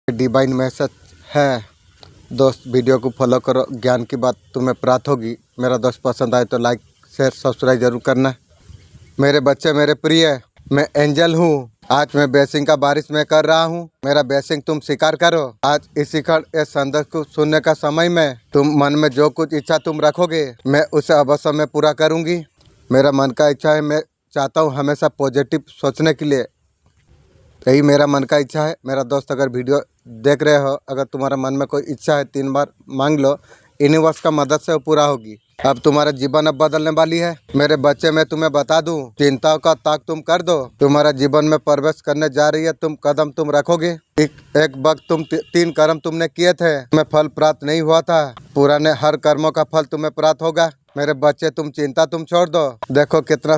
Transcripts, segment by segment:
Divine message है। दोस्त video को फॉलो करो, ज्ञान की बात तुम्हें प्राप्त होगी। मेरा दोस्त पसंद आए तो लाइक शेयर सब्सक्राइब जरूर करना। मेरे बच्चे मेरे प्रिय, मैं एंजल हूँ। आज मैं ब्लेसिंग का बारिश में कर रहा हूँ। मेरा ब्लेसिंग तुम स्वीकार करो। आज इसी क्षण इस संदेश को सुनने का समय में तुम मन में जो कुछ इच्छा तुम रखोगे, मैं उसे अवश्य में पूरा करूँगी। मेरा मन का इच्छा है, मैं चाहता हूँ हमेशा पॉजिटिव सोचने के लिए। यही मेरा मन का इच्छा है। मेरा दोस्त, अगर वीडियो देख रहे हो, अगर तुम्हारा मन में कोई इच्छा है 3 बार मांग लो, यूनिवर्स का मदद से वो पूरा होगी। अब तुम्हारा जीवन अब बदलने वाली है। मेरे बच्चे, मैं तुम्हें बता दूं, चिंताओं का त्याग तुम कर दो। तुम्हारा जीवन में प्रवेश करने जा रही है। तुम कदम तुम रखोगे। एक वक्त तुम 3 कर्म तुमने किए थे, तुम्हें फल प्राप्त नहीं हुआ था। पुराने हर कर्मों का फल तुम्हें प्राप्त होगा। मेरे बच्चे, तुम चिंता तुम छोड़ दो। देखो कितना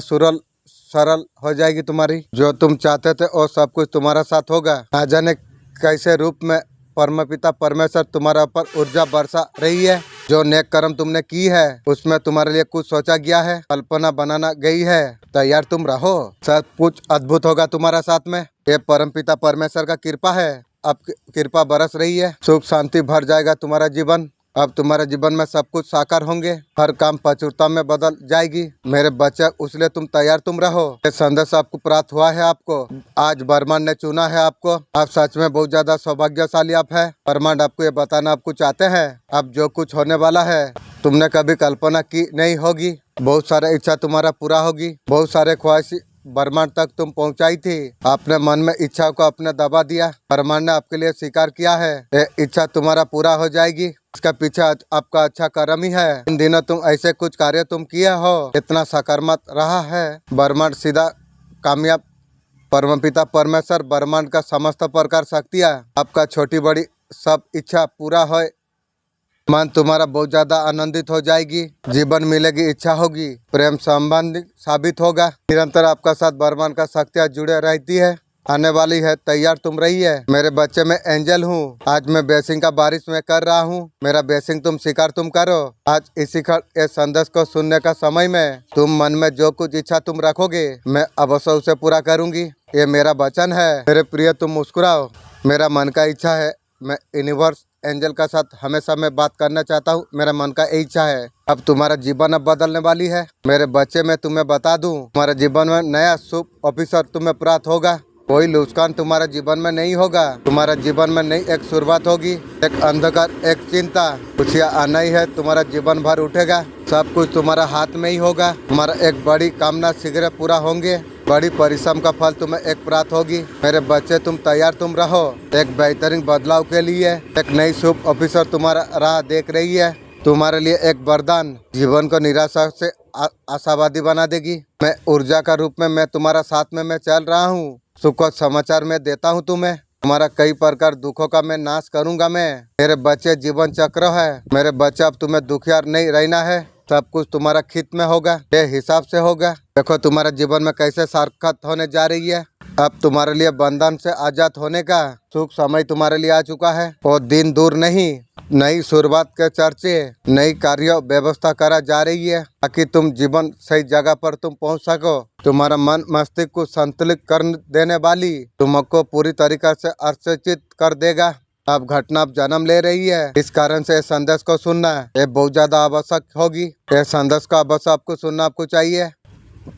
सरल हो जाएगी तुम्हारी। जो तुम चाहते थे वो सब कुछ तुम्हारा साथ होगा। ना जाने कैसे रूप में परमपिता परमेश्वर तुम्हारा ऊपर ऊर्जा बरसा रही है। जो नेक कर्म तुमने की है उसमें तुम्हारे लिए कुछ सोचा गया है, कल्पना बनाना गई है। तैयार तुम रहो, सब कुछ अद्भुत होगा तुम्हारा साथ में। ये परमपिता परमेश्वर का कृपा है। अब कृपा बरस रही है। सुख शांति भर जाएगा तुम्हारा जीवन। अब तुम्हारे जीवन में सब कुछ साकार होंगे। हर काम प्रचुरता में बदल जाएगी। मेरे बच्चे, उसलिए तुम तैयार तुम रहो। ये संदेश आपको प्राप्त हुआ है। आपको आज ब्रह्मांड ने चुना है। आपको, आप सच में बहुत ज्यादा सौभाग्यशाली आप है। ब्रह्मांड आपको ये बताना आपको चाहते हैं, अब जो कुछ होने वाला है तुमने कभी कल्पना की नहीं होगी। बहुत सारे इच्छा तुम्हारा पूरा होगी। बहुत सारे ख्वाहिश ब्रह्मांड तक तुम पहुंचाई थी। आपने मन में इच्छाओं को अपने दबा दिया। ब्रह्मांड ने आपके लिए स्वीकार किया है। ये इच्छा तुम्हारा पूरा हो जाएगी। इसका पीछे आपका अच्छा कर्म ही है। इन दिनों तुम ऐसे कुछ कार्य तुम किए हो, इतना सकारात्मक रहा है। ब्रह्मांड सीधा कामयाब। परमपिता परमेश्वर ब्रह्मांड का समस्त प्रकार शक्तियाँ आपका छोटी बड़ी सब इच्छा पूरा हो। मन तुम्हारा बहुत ज्यादा आनंदित हो जाएगी। जीवन मिलेगी, इच्छा होगी, प्रेम संबंध साबित होगा। निरंतर आपका साथ ब्रह्मांड का शक्तियाँ जुड़े रहती है, आने वाली है। तैयार तुम रही है। मेरे बच्चे, मैं एंजल हूँ। आज मैं ब्लेसिंग का बारिश में कर रहा हूँ। मेरा ब्लेसिंग तुम स्वीकार तुम करो। आज इसी क्षण इस संदेश को सुनने का समय में तुम मन में जो कुछ इच्छा तुम रखोगे, मैं अवश्य उसे पूरा करूँगी। ये मेरा वचन है। मेरे प्रिय, तुम मुस्कुराओ। मेरा मन का इच्छा है, मैं यूनिवर्स एंजल का साथ हमेशा मैं बात करना चाहता हूँ। मेरा मन का यही इच्छा है। अब तुम्हारा जीवन अब बदलने वाली है। मेरे बच्चे, मैं तुम्हें बता दूं, तुम्हारे जीवन में नया शुभ अवसर तुम्हें प्राप्त होगा। कोई नुकसान तुम्हारे जीवन में नहीं होगा। तुम्हारा जीवन में नई एक शुरुआत होगी। एक अंधकार, एक चिंता, खुशियाँ आना ही है। तुम्हारा जीवन भर उठेगा। सब कुछ तुम्हारा हाथ में ही होगा। तुम्हारा एक बड़ी कामना शीघ्र पूरा होंगे। बड़ी परिश्रम का फल तुम्हें एक प्राप्त होगी। मेरे बच्चे, तुम तैयार तुम रहो एक बेहतरीन बदलाव के लिए। एक नई शुभ अवसर तुम्हारा राह देख रही है। तुम्हारे लिए एक वरदान जीवन को निराशा से आशावादी बना देगी। मैं ऊर्जा का रूप में मैं तुम्हारा साथ में मैं चल रहा हूँ। सुख और समाचार में देता हूँ तुम्हें। तुम्हारा कई प्रकार दुखों का मैं नाश करूंगा। मैं, मेरे बच्चे, जीवन चक्र है। मेरे बच्चे, अब तुम्हें दुखियार नहीं रहना है। सब कुछ तुम्हारा खित में होगा, ये हिसाब से होगा। देखो तुम्हारे जीवन में कैसे सार्थक होने जा रही है। अब तुम्हारे लिए बंधन से आजाद होने का सुख समय तुम्हारे लिए आ चुका है। और दिन दूर नहीं। नई शुरुआत के चर्चे, नई कार्य व्यवस्था करा जा रही है ताकि तुम जीवन सही जगह पर तुम पहुंच सको। तुम्हारा मन मस्तिष्क को संतुलित कर देने वाली तुमको पूरी तरीके से आश्चर्यचकित कर देगा। अब घटना अब जन्म ले रही है। इस कारण से इस संदेश को सुनना ये बहुत ज्यादा आवश्यक होगी। इस संदेश का अवश्य आपको सुनना आपको चाहिए।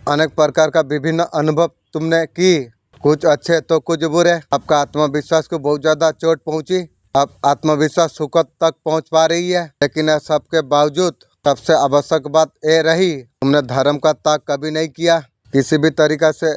अनेक प्रकार का विभिन्न अनुभव तुमने की, कुछ अच्छे तो कुछ बुरे। आपका आत्मविश्वास को बहुत ज्यादा चोट पहुंची। अब आत्मविश्वास सुखद तक पहुंच पा रही है। लेकिन सबके बावजूद सबसे आवश्यक बात ये रही, तुमने धर्म का त्याग कभी नहीं किया। किसी भी तरीका से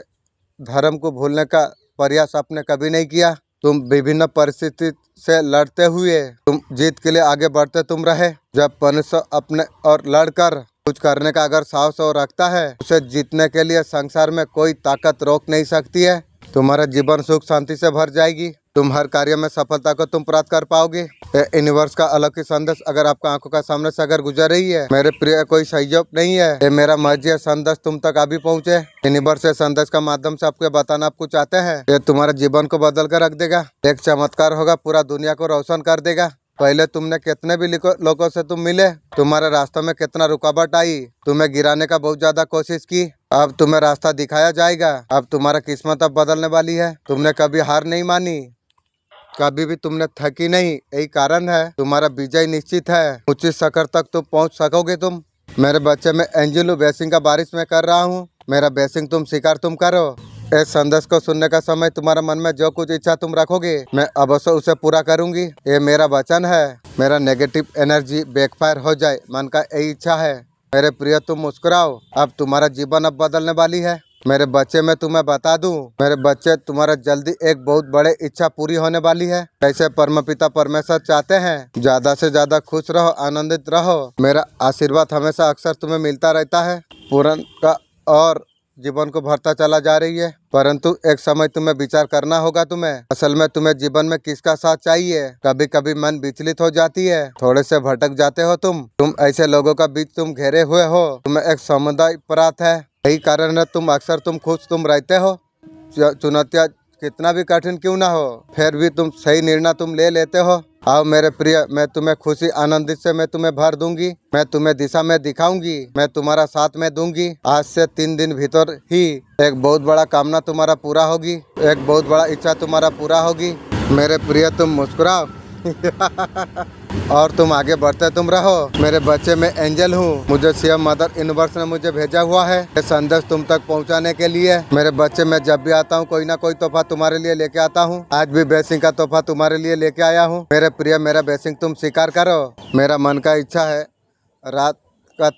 धर्म को भूलने का प्रयास आपने कभी नहीं किया। तुम विभिन्न परिस्थिति से लड़ते हुए तुम जीत के लिए आगे बढ़ते तुम रहे। जब मनुष्य अपने और लड़कर कुछ करने का अगर साहस और रखता है, उसे जीतने के लिए संसार में कोई ताकत रोक नहीं सकती है। तुम्हारा जीवन सुख शांति से भर जाएगी। तुम हर कार्य में सफलता को तुम प्राप्त कर पाओगे। यूनिवर्स का अलग ही संदेश अगर आपका आंखों का सामने से अगर गुजर रही है, मेरे प्रिय, कोई सहयोग नहीं है। ये मेरा मर्जी है संदेश तुम तक अभी पहुंचे। यूनिवर्स से संदेश का माध्यम से आपको बताना आपको चाहते हैं। ये तुम्हारे जीवन को बदल कर रख देगा। एक चमत्कार होगा, पूरा दुनिया को रोशन कर देगा। पहले तुमने कितने भी लोगों से तुम मिले, तुम्हारे रास्ते में कितना रुकावट आई, तुम्हें गिराने का बहुत ज्यादा कोशिश की। अब तुम्हें रास्ता दिखाया जाएगा। अब तुम्हारा किस्मत अब बदलने वाली है। तुमने कभी हार नहीं मानी। कभी भी तुमने थकी नहीं, यही कारण है तुम्हारा विजय निश्चित है। उचित शिखर तक तुम पहुंच सकोगे तुम। मेरे बच्चे, मैं एंजल हूँ, ब्लेसिंग का बारिश में कर रहा हूँ। मेरा ब्लेसिंग तुम स्वीकार तुम करो। इस संदेश को सुनने का समय तुम्हारा मन में जो कुछ इच्छा तुम रखोगे, मैं अवश्य उसे पूरा करूंगी। ये मेरा वचन है। मेरा नेगेटिव एनर्जी बैकफायर हो जाए, मन का यही इच्छा है। मेरे प्रिय, तुम मुस्कुराओ, अब तुम्हारा जीवन अब बदलने वाली है। मेरे बच्चे, मैं तुम्हें बता दूं, मेरे बच्चे, तुम्हारा जल्दी एक बहुत बड़े इच्छा पूरी होने वाली है। कैसे परमपिता परमेश्वर चाहते हैं ज्यादा से ज्यादा खुश रहो, आनंदित रहो। मेरा आशीर्वाद हमेशा अक्सर तुम्हें मिलता रहता है। पूरन का और जीवन को भरता चला जा रही है, परंतु एक समय तुम्हें विचार करना होगा। तुम्हें असल में तुम्हें जीवन में किसका साथ चाहिए। कभी कभी मन विचलित हो जाती है, थोड़े से भटक जाते हो तुम ऐसे लोगों का बीच तुम घेरे हुए हो। तुम्हें एक समुदाय प्राप्त है, यही कारण है तुम अक्सर खुश तुम रहते हो। चुनौतियाँ कितना भी कठिन क्यों ना हो, फिर भी तुम सही निर्णय तुम ले लेते हो। आओ मेरे प्रिय, मैं तुम्हें खुशी आनंदित से मैं तुम्हें भर दूंगी। मैं तुम्हें दिशा में दिखाऊंगी, मैं तुम्हारा साथ में दूंगी। आज से 3 दिन भीतर ही एक बहुत बड़ा कामना तुम्हारा पूरा होगी, एक बहुत बड़ा इच्छा तुम्हारा पूरा होगी। मेरे प्रिय, तुम मुस्कुराओ और तुम आगे बढ़ते तुम रहो। मेरे बच्चे, मैं एंजल हूँ, मुझे सीएम मदर यूनिवर्स ने मुझे भेजा हुआ है ये संदेश तुम तक पहुँचाने के लिए। मेरे बच्चे, मैं जब भी आता हूँ कोई ना कोई तोहफा तुम्हारे लिए लेके आता हूँ। आज भी ब्लेसिंग का तोहफा तुम्हारे लिए लेके आया हूँ। मेरे प्रिय, मेरा ब्लेसिंग तुम स्वीकार करो। मेरा मन का इच्छा है रात का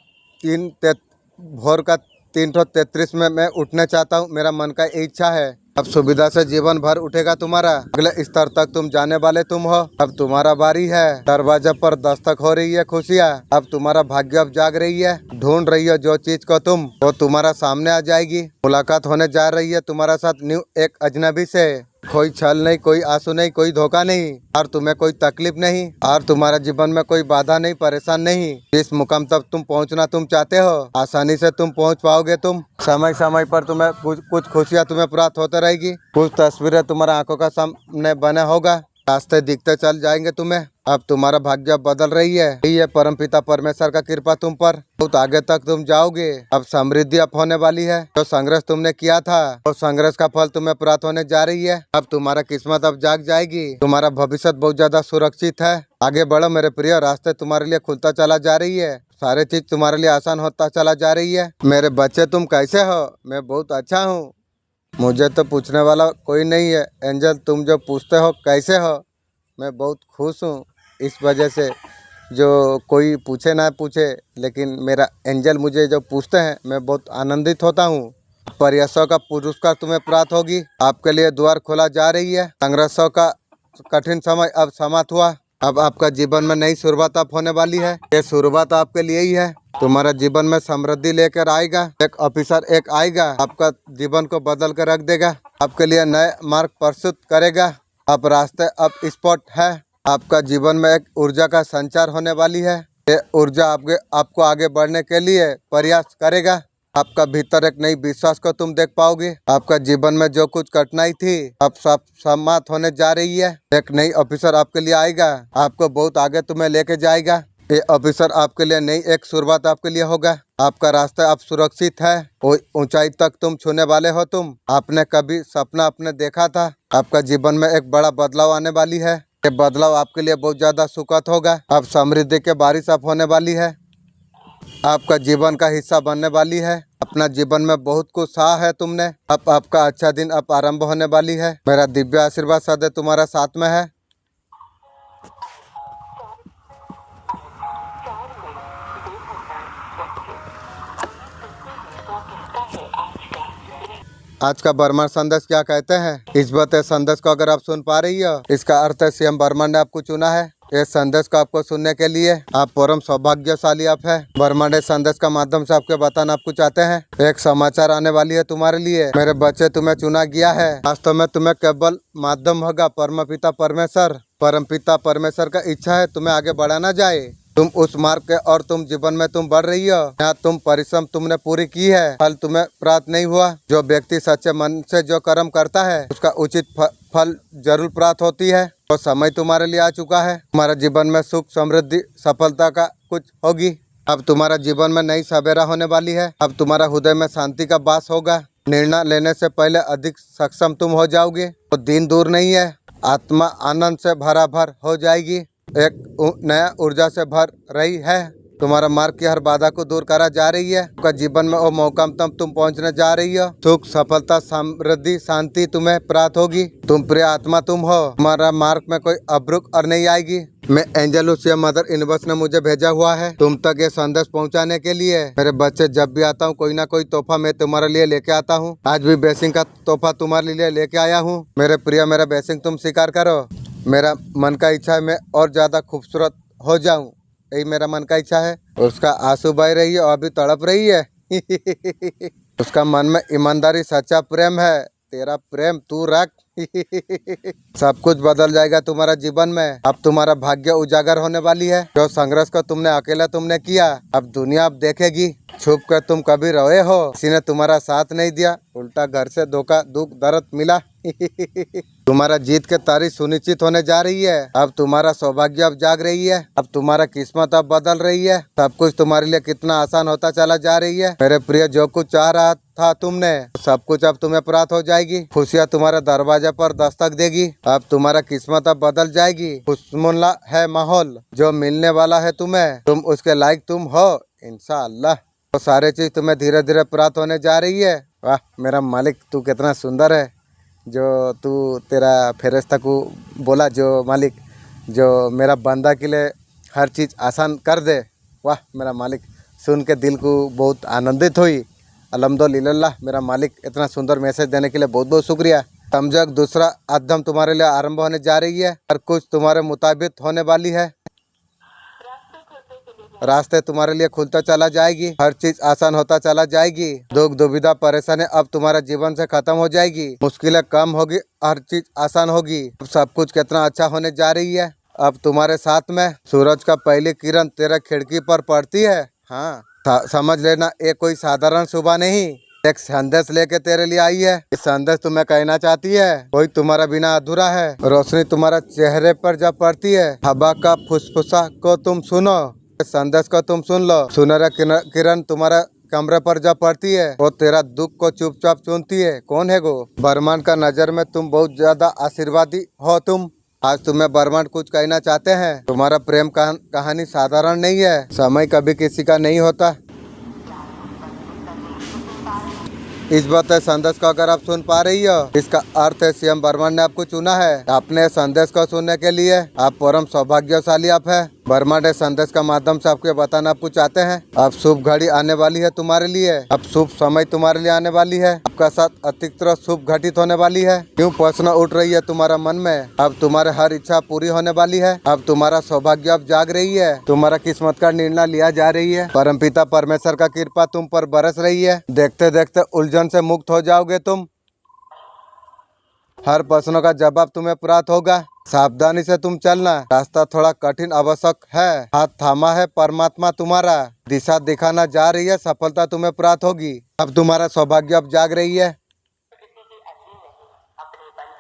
भोर का 3:33 में मैं उठना चाहता हूँ। मेरा मन का इच्छा है। अब सुविधा से जीवन भर उठेगा तुम्हारा। अगले स्तर तक तुम जाने वाले तुम हो। अब तुम्हारा बारी है। दरवाजा पर दस्तक हो रही है खुशियाँ। अब तुम्हारा भाग्य अब जाग रही है। ढूंढ रही हो जो चीज को तुम, वो तुम्हारा सामने आ जाएगी। मुलाकात होने जा रही है तुम्हारा साथ न्यू एक अजनबी से। कोई छल नहीं, कोई आंसू नहीं, कोई धोखा नहीं, और तुम्हें कोई तकलीफ नहीं, और तुम्हारा जीवन में कोई बाधा नहीं, परेशान नहीं। जिस मुकाम तक तुम पहुंचना तुम चाहते हो, आसानी से तुम पहुंच पाओगे। तुम समय समय पर तुम्हें कुछ खुशियां तुम्हें प्राप्त होते रहेगी। कुछ तस्वीरें तुम्हारा आंखों का सामने बने होगा, रास्ते दिखते चल जाएंगे तुम्हें। अब तुम्हारा भाग्य बदल रही है। यही है परमपिता परमेश्वर का कृपा तुम पर। बहुत आगे तक तुम जाओगे। अब समृद्धि अब होने वाली है। जो संघर्ष तुमने किया था, वो संघर्ष का फल तुम्हें प्राप्त होने जा रही है। अब तुम्हारा किस्मत अब जाग जाएगी। तुम्हारा भविष्य बहुत ज्यादा सुरक्षित है। आगे बढ़ो मेरे प्रिय, रास्ते तुम्हारे लिए खुलता चला जा रही है। सारे चीज तुम्हारे लिए आसान होता चला जा रही है। मेरे बच्चे, तुम कैसे हो? मैं बहुत अच्छा हूँ। मुझे तो पूछने वाला कोई नहीं है। एंजल, तुम जो पूछते हो कैसे हो, मैं बहुत खुश हूँ इस वजह से। जो कोई पूछे ना पूछे, लेकिन मेरा एंजल मुझे जो पूछते हैं, मैं बहुत आनंदित होता हूँ। प्रयासों का पुरस्कार तुम्हें प्राप्त होगी। आपके लिए द्वार खोला जा रही है। संघर्षों का कठिन समय अब समाप्त हुआ। अब आपका जीवन में नई शुरुआत अब होने वाली है। ये शुरुआत आपके लिए ही है। तुम्हारा जीवन में समृद्धि लेकर आएगा। एक ऑफिसर एक आएगा, आपका जीवन को बदल कर रख देगा। आपके लिए नए मार्ग प्रस्तुत करेगा। अब रास्ते अब स्पॉट है। आपका जीवन में एक ऊर्जा का संचार होने वाली है। ये ऊर्जा आपको आगे बढ़ने के लिए प्रयास करेगा। आपका भीतर एक नई विश्वास को तुम देख पाओगे। आपका जीवन में जो कुछ कठिनाई थी, अब सब समाप्त होने जा रही है। एक नई ऑफिसर आपके लिए आएगा, आपको बहुत आगे तुम्हें लेके जाएगा। ये ऑफिसर आपके लिए नई एक शुरुआत आपके लिए होगा। आपका रास्ता अब सुरक्षित है। ऊंचाई तक तुम छूने वाले हो। तुम आपने कभी सपना अपने देखा था। आपका जीवन में एक बड़ा बदलाव आने वाली है। ये बदलाव आपके लिए बहुत ज्यादा सुखद होगा। अब समृद्धि के बारिश अब होने वाली है। आपका जीवन का हिस्सा बनने वाली है। अपना जीवन में बहुत कुछ सहा है तुमने। अब आपका अच्छा दिन अब आरंभ होने वाली है। मेरा दिव्य आशीर्वाद सदैव तुम्हारा साथ में है। आज का ब्रह्मांड संदेश क्या कहते हैं, इस बात संदेश को अगर आप सुन पा रही हो, इसका अर्थ है सीएम ब्रह्मांड ने आपको चुना है। इस संदेश को आपको सुनने के लिए आप परम सौभाग्यशाली आप है। ब्रह्मांड इस संदेश का माध्यम से आपके बताना आपको चाहते हैं। एक समाचार आने वाली है तुम्हारे लिए। मेरे बच्चे, तुम्हें चुना गया है। वास्तव में तुम्हें केवल माध्यम होगा परमपिता परमेश्वर। परमपिता परमेश्वर का इच्छा है तुम्हें आगे बढ़ाना जाए। तुम उस मार्ग के और तुम जीवन में तुम बढ़ रही हो। यहाँ तुम परिश्रम तुमने पूरी की है, फल तुम्हें प्राप्त नहीं हुआ। जो व्यक्ति सच्चे मन से जो कर्म करता है, उसका उचित फल जरूर प्राप्त होती है। तो समय तुम्हारे लिए आ चुका है। तुम्हारा जीवन में सुख, समृद्धि, सफलता का कुछ होगी। अब तुम्हारा जीवन में नई सवेरा होने वाली है। अब तुम्हारा हृदय में शांति का वास होगा। निर्णय लेने से पहले अधिक सक्षम तुम हो जाओगे। तो दिन दूर नहीं है। आत्मा आनंद से भरा भर हो जाएगी, एक नया ऊर्जा से भर रही है। तुम्हारा मार्ग की हर बाधा को दूर करा जा रही है। आपका जीवन में वो मौका तक तुम पहुंचने जा रही हो। सुख, सफलता, समृद्धि, शांति तुम्हें प्राप्त होगी। तुम प्रिय आत्मा तुम हो। तुम्हारा मार्ग में कोई अवरुक और नहीं आएगी। मैं एंजल लूसिया मदर यूनिवर्स ने मुझे भेजा हुआ है तुम तक ये संदेश पहुंचाने के लिए। मेरे बच्चे, जब भी आता हूँ कोई ना कोई तोहफा मैं तुम्हारे लिए लेके आता हूँ। आज भी ब्लेसिंग का तोहफा तुम्हारे लिए लेके आया हूँ। मेरे प्रिय, मेरा ब्लेसिंग तुम स्वीकार करो। मेरा मन का इच्छा है मैं और ज्यादा खूबसूरत हो जाऊं, यही मेरा मन का इच्छा है। उसका आंसू बह रही है और अभी तड़प रही है। उसका मन में ईमानदारी, सच्चा प्रेम है। तेरा प्रेम तू रख। सब कुछ बदल जाएगा तुम्हारा जीवन में। अब तुम्हारा भाग्य उजागर होने वाली है। जो संघर्ष को तुमने अकेला तुमने किया, अब दुनिया अब देखेगी। छुप कर तुम कभी रोए हो, किसी ने तुम्हारा साथ नहीं दिया, उल्टा घर से धोखा, दुख, दर्द मिला। तुम्हारा जीत के तारीख सुनिश्चित होने जा रही है। अब तुम्हारा सौभाग्य अब जाग रही है। अब तुम्हारा किस्मत अब बदल रही है। सब कुछ तुम्हारे लिए कितना आसान होता चला जा रही है। मेरे प्रिय, जो कुछ चाह रहा था तुमने, सब कुछ अब तुम्हें प्राप्त हो जाएगी। खुशियाँ तुम्हारे दरवाजे पर दस्तक देगी। अब तुम्हारा किस्मत अब बदल जाएगी। खुशमुल्ला है माहौल जो मिलने वाला है तुम्हें। तुम उसके लायक तुम हो इंशाअल्लाह। वो सारे चीज तुम्हें धीरे धीरे प्राप्त होने जा रही है। वाह मेरा मालिक, तू कितना सुंदर है। जो तू तेरा फेरिश्ता को बोला, जो मालिक जो मेरा बंदा के लिए हर चीज़ आसान कर दे। वाह मेरा मालिक, सुन के दिल को बहुत आनंदित हुई। अल्हम्दुलिल्लाह, मेरा मालिक इतना सुंदर मैसेज देने के लिए बहुत बहुत शुक्रिया। समझो, दूसरा अध्ययन तुम्हारे लिए आरंभ होने जा रही है। हर कुछ तुम्हारे मुताबिक होने वाली है। रास्ते तुम्हारे लिए खुलता चला जाएगी। हर चीज आसान होता चला जाएगी। दुख, दुविधा, परेशानी अब तुम्हारे जीवन से खत्म हो जाएगी। मुश्किलें कम होगी, हर चीज आसान होगी। अब सब कुछ कितना अच्छा होने जा रही है। अब तुम्हारे साथ में सूरज का पहली किरण तेरे खिड़की पर पड़ती है। हाँ, समझ लेना, ये कोई साधारण सुबह नहीं, एक संदेश लेके तेरे लिए आई है। इस संदेश तुम्हें कहना चाहती है कोई तुम्हारा बिना अधूरा है। रोशनी तुम्हारा चेहरे पर जब पड़ती है, हवा का फुसफुसा को तुम सुनो, संदेश को तुम सुन लो। सुनहरा किरण तुम्हारा कमरे पर जब पड़ती है, वो तेरा दुख को चुपचाप सुनती है। कौन है वो? ब्रह्मांड का नजर में तुम बहुत ज्यादा आशीर्वादी हो। तुम आज तुम्हें ब्रह्मांड कुछ कहना चाहते हैं। तुम्हारा प्रेम कहानी साधारण नहीं है। समय कभी किसी का नहीं होता। इस बात संदेश को अगर आप सुन पा रही हो, इसका अर्थ है सीएम ब्रह्मांड ने आपको चुना है। अपने संदेश को सुनने के लिए आप परम सौभाग्यशाली आप है। ब्रह्मांड संदेश का माध्यम से आपको बताना आपको चाहते हैं, अब शुभ घड़ी आने वाली है तुम्हारे लिए। अब शुभ समय तुम्हारे लिए आने वाली है। आपका साथ अतिरिक्त शुभ घटित होने वाली है। क्यों प्रश्न उठ रही है तुम्हारा मन में? अब तुम्हारे हर इच्छा पूरी होने वाली है। अब तुम्हारा सौभाग्य अब जाग रही है। तुम्हारा किस्मत का निर्णय लिया जा रही है। परमपिता परमेश्वर का कृपा तुम पर बरस रही है। देखते देखते उलझन से मुक्त हो जाओगे तुम। हर प्रश्नों का जवाब तुम्हें प्राप्त होगा। सावधानी से तुम चलना, रास्ता थोड़ा कठिन आवश्यक है। हाथ थामा है परमात्मा तुम्हारा, दिशा दिखाना जा रही है। सफलता तुम्हें प्राप्त होगी। अब तुम्हारा सौभाग्य अब जाग रही है।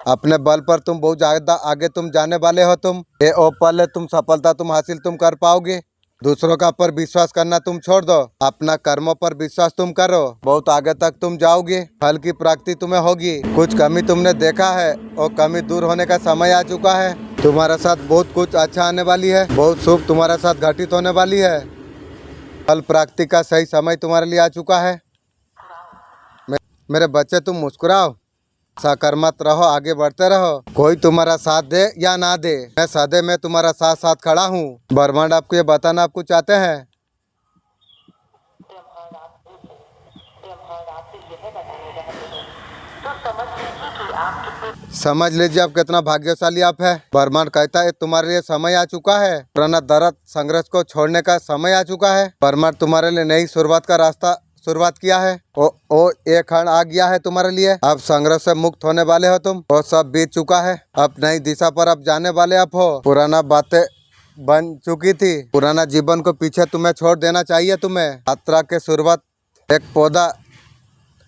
अपने बल पर तुम बहुत ज्यादा आगे तुम जाने वाले हो। तुम ये ओ पल है, तुम सफलता तुम हासिल तुम कर पाओगे। दूसरों का पर विश्वास करना तुम छोड़ दो, अपना कर्मों पर विश्वास तुम करो। बहुत आगे तक तुम जाओगे। फल की प्राप्ति तुम्हें होगी। कुछ कमी तुमने देखा है और कमी दूर होने का समय आ चुका है। तुम्हारे साथ बहुत कुछ अच्छा आने वाली है। बहुत शुभ तुम्हारे साथ घटित होने वाली है। फल प्राप्ति का सही समय तुम्हारे लिए आ चुका है। मेरे बच्चे, तुम मुस्कुराओ, सकारात्मक रहो, आगे बढ़ते रहो। कोई तुम्हारा साथ दे या ना दे, मैं सदैव में तुम्हारा साथ साथ खड़ा हूँ। ब्रह्मांड आपको ये बताना आपको चाहते हैं। समझ लीजिए आप कितना भाग्यशाली आप है। ब्रह्मांड कहता है तुम्हारे लिए समय आ चुका है। पुराना दर्द संघर्ष को छोड़ने का समय आ चुका है। ब्रह्मांड तुम्हारे लिए नई शुरुआत का रास्ता शुरुआत किया है। ओ एक क्षण आ गया है तुम्हारे लिए। अब संघर्ष से मुक्त होने वाले हो तुम। वो सब बीत चुका है। अब नई दिशा पर अब जाने वाले आप हो। पुराना बातें बन चुकी थी। पुराना जीवन को पीछे तुम्हें छोड़ देना चाहिए। तुम्हें यात्रा के शुरुआत एक पौधा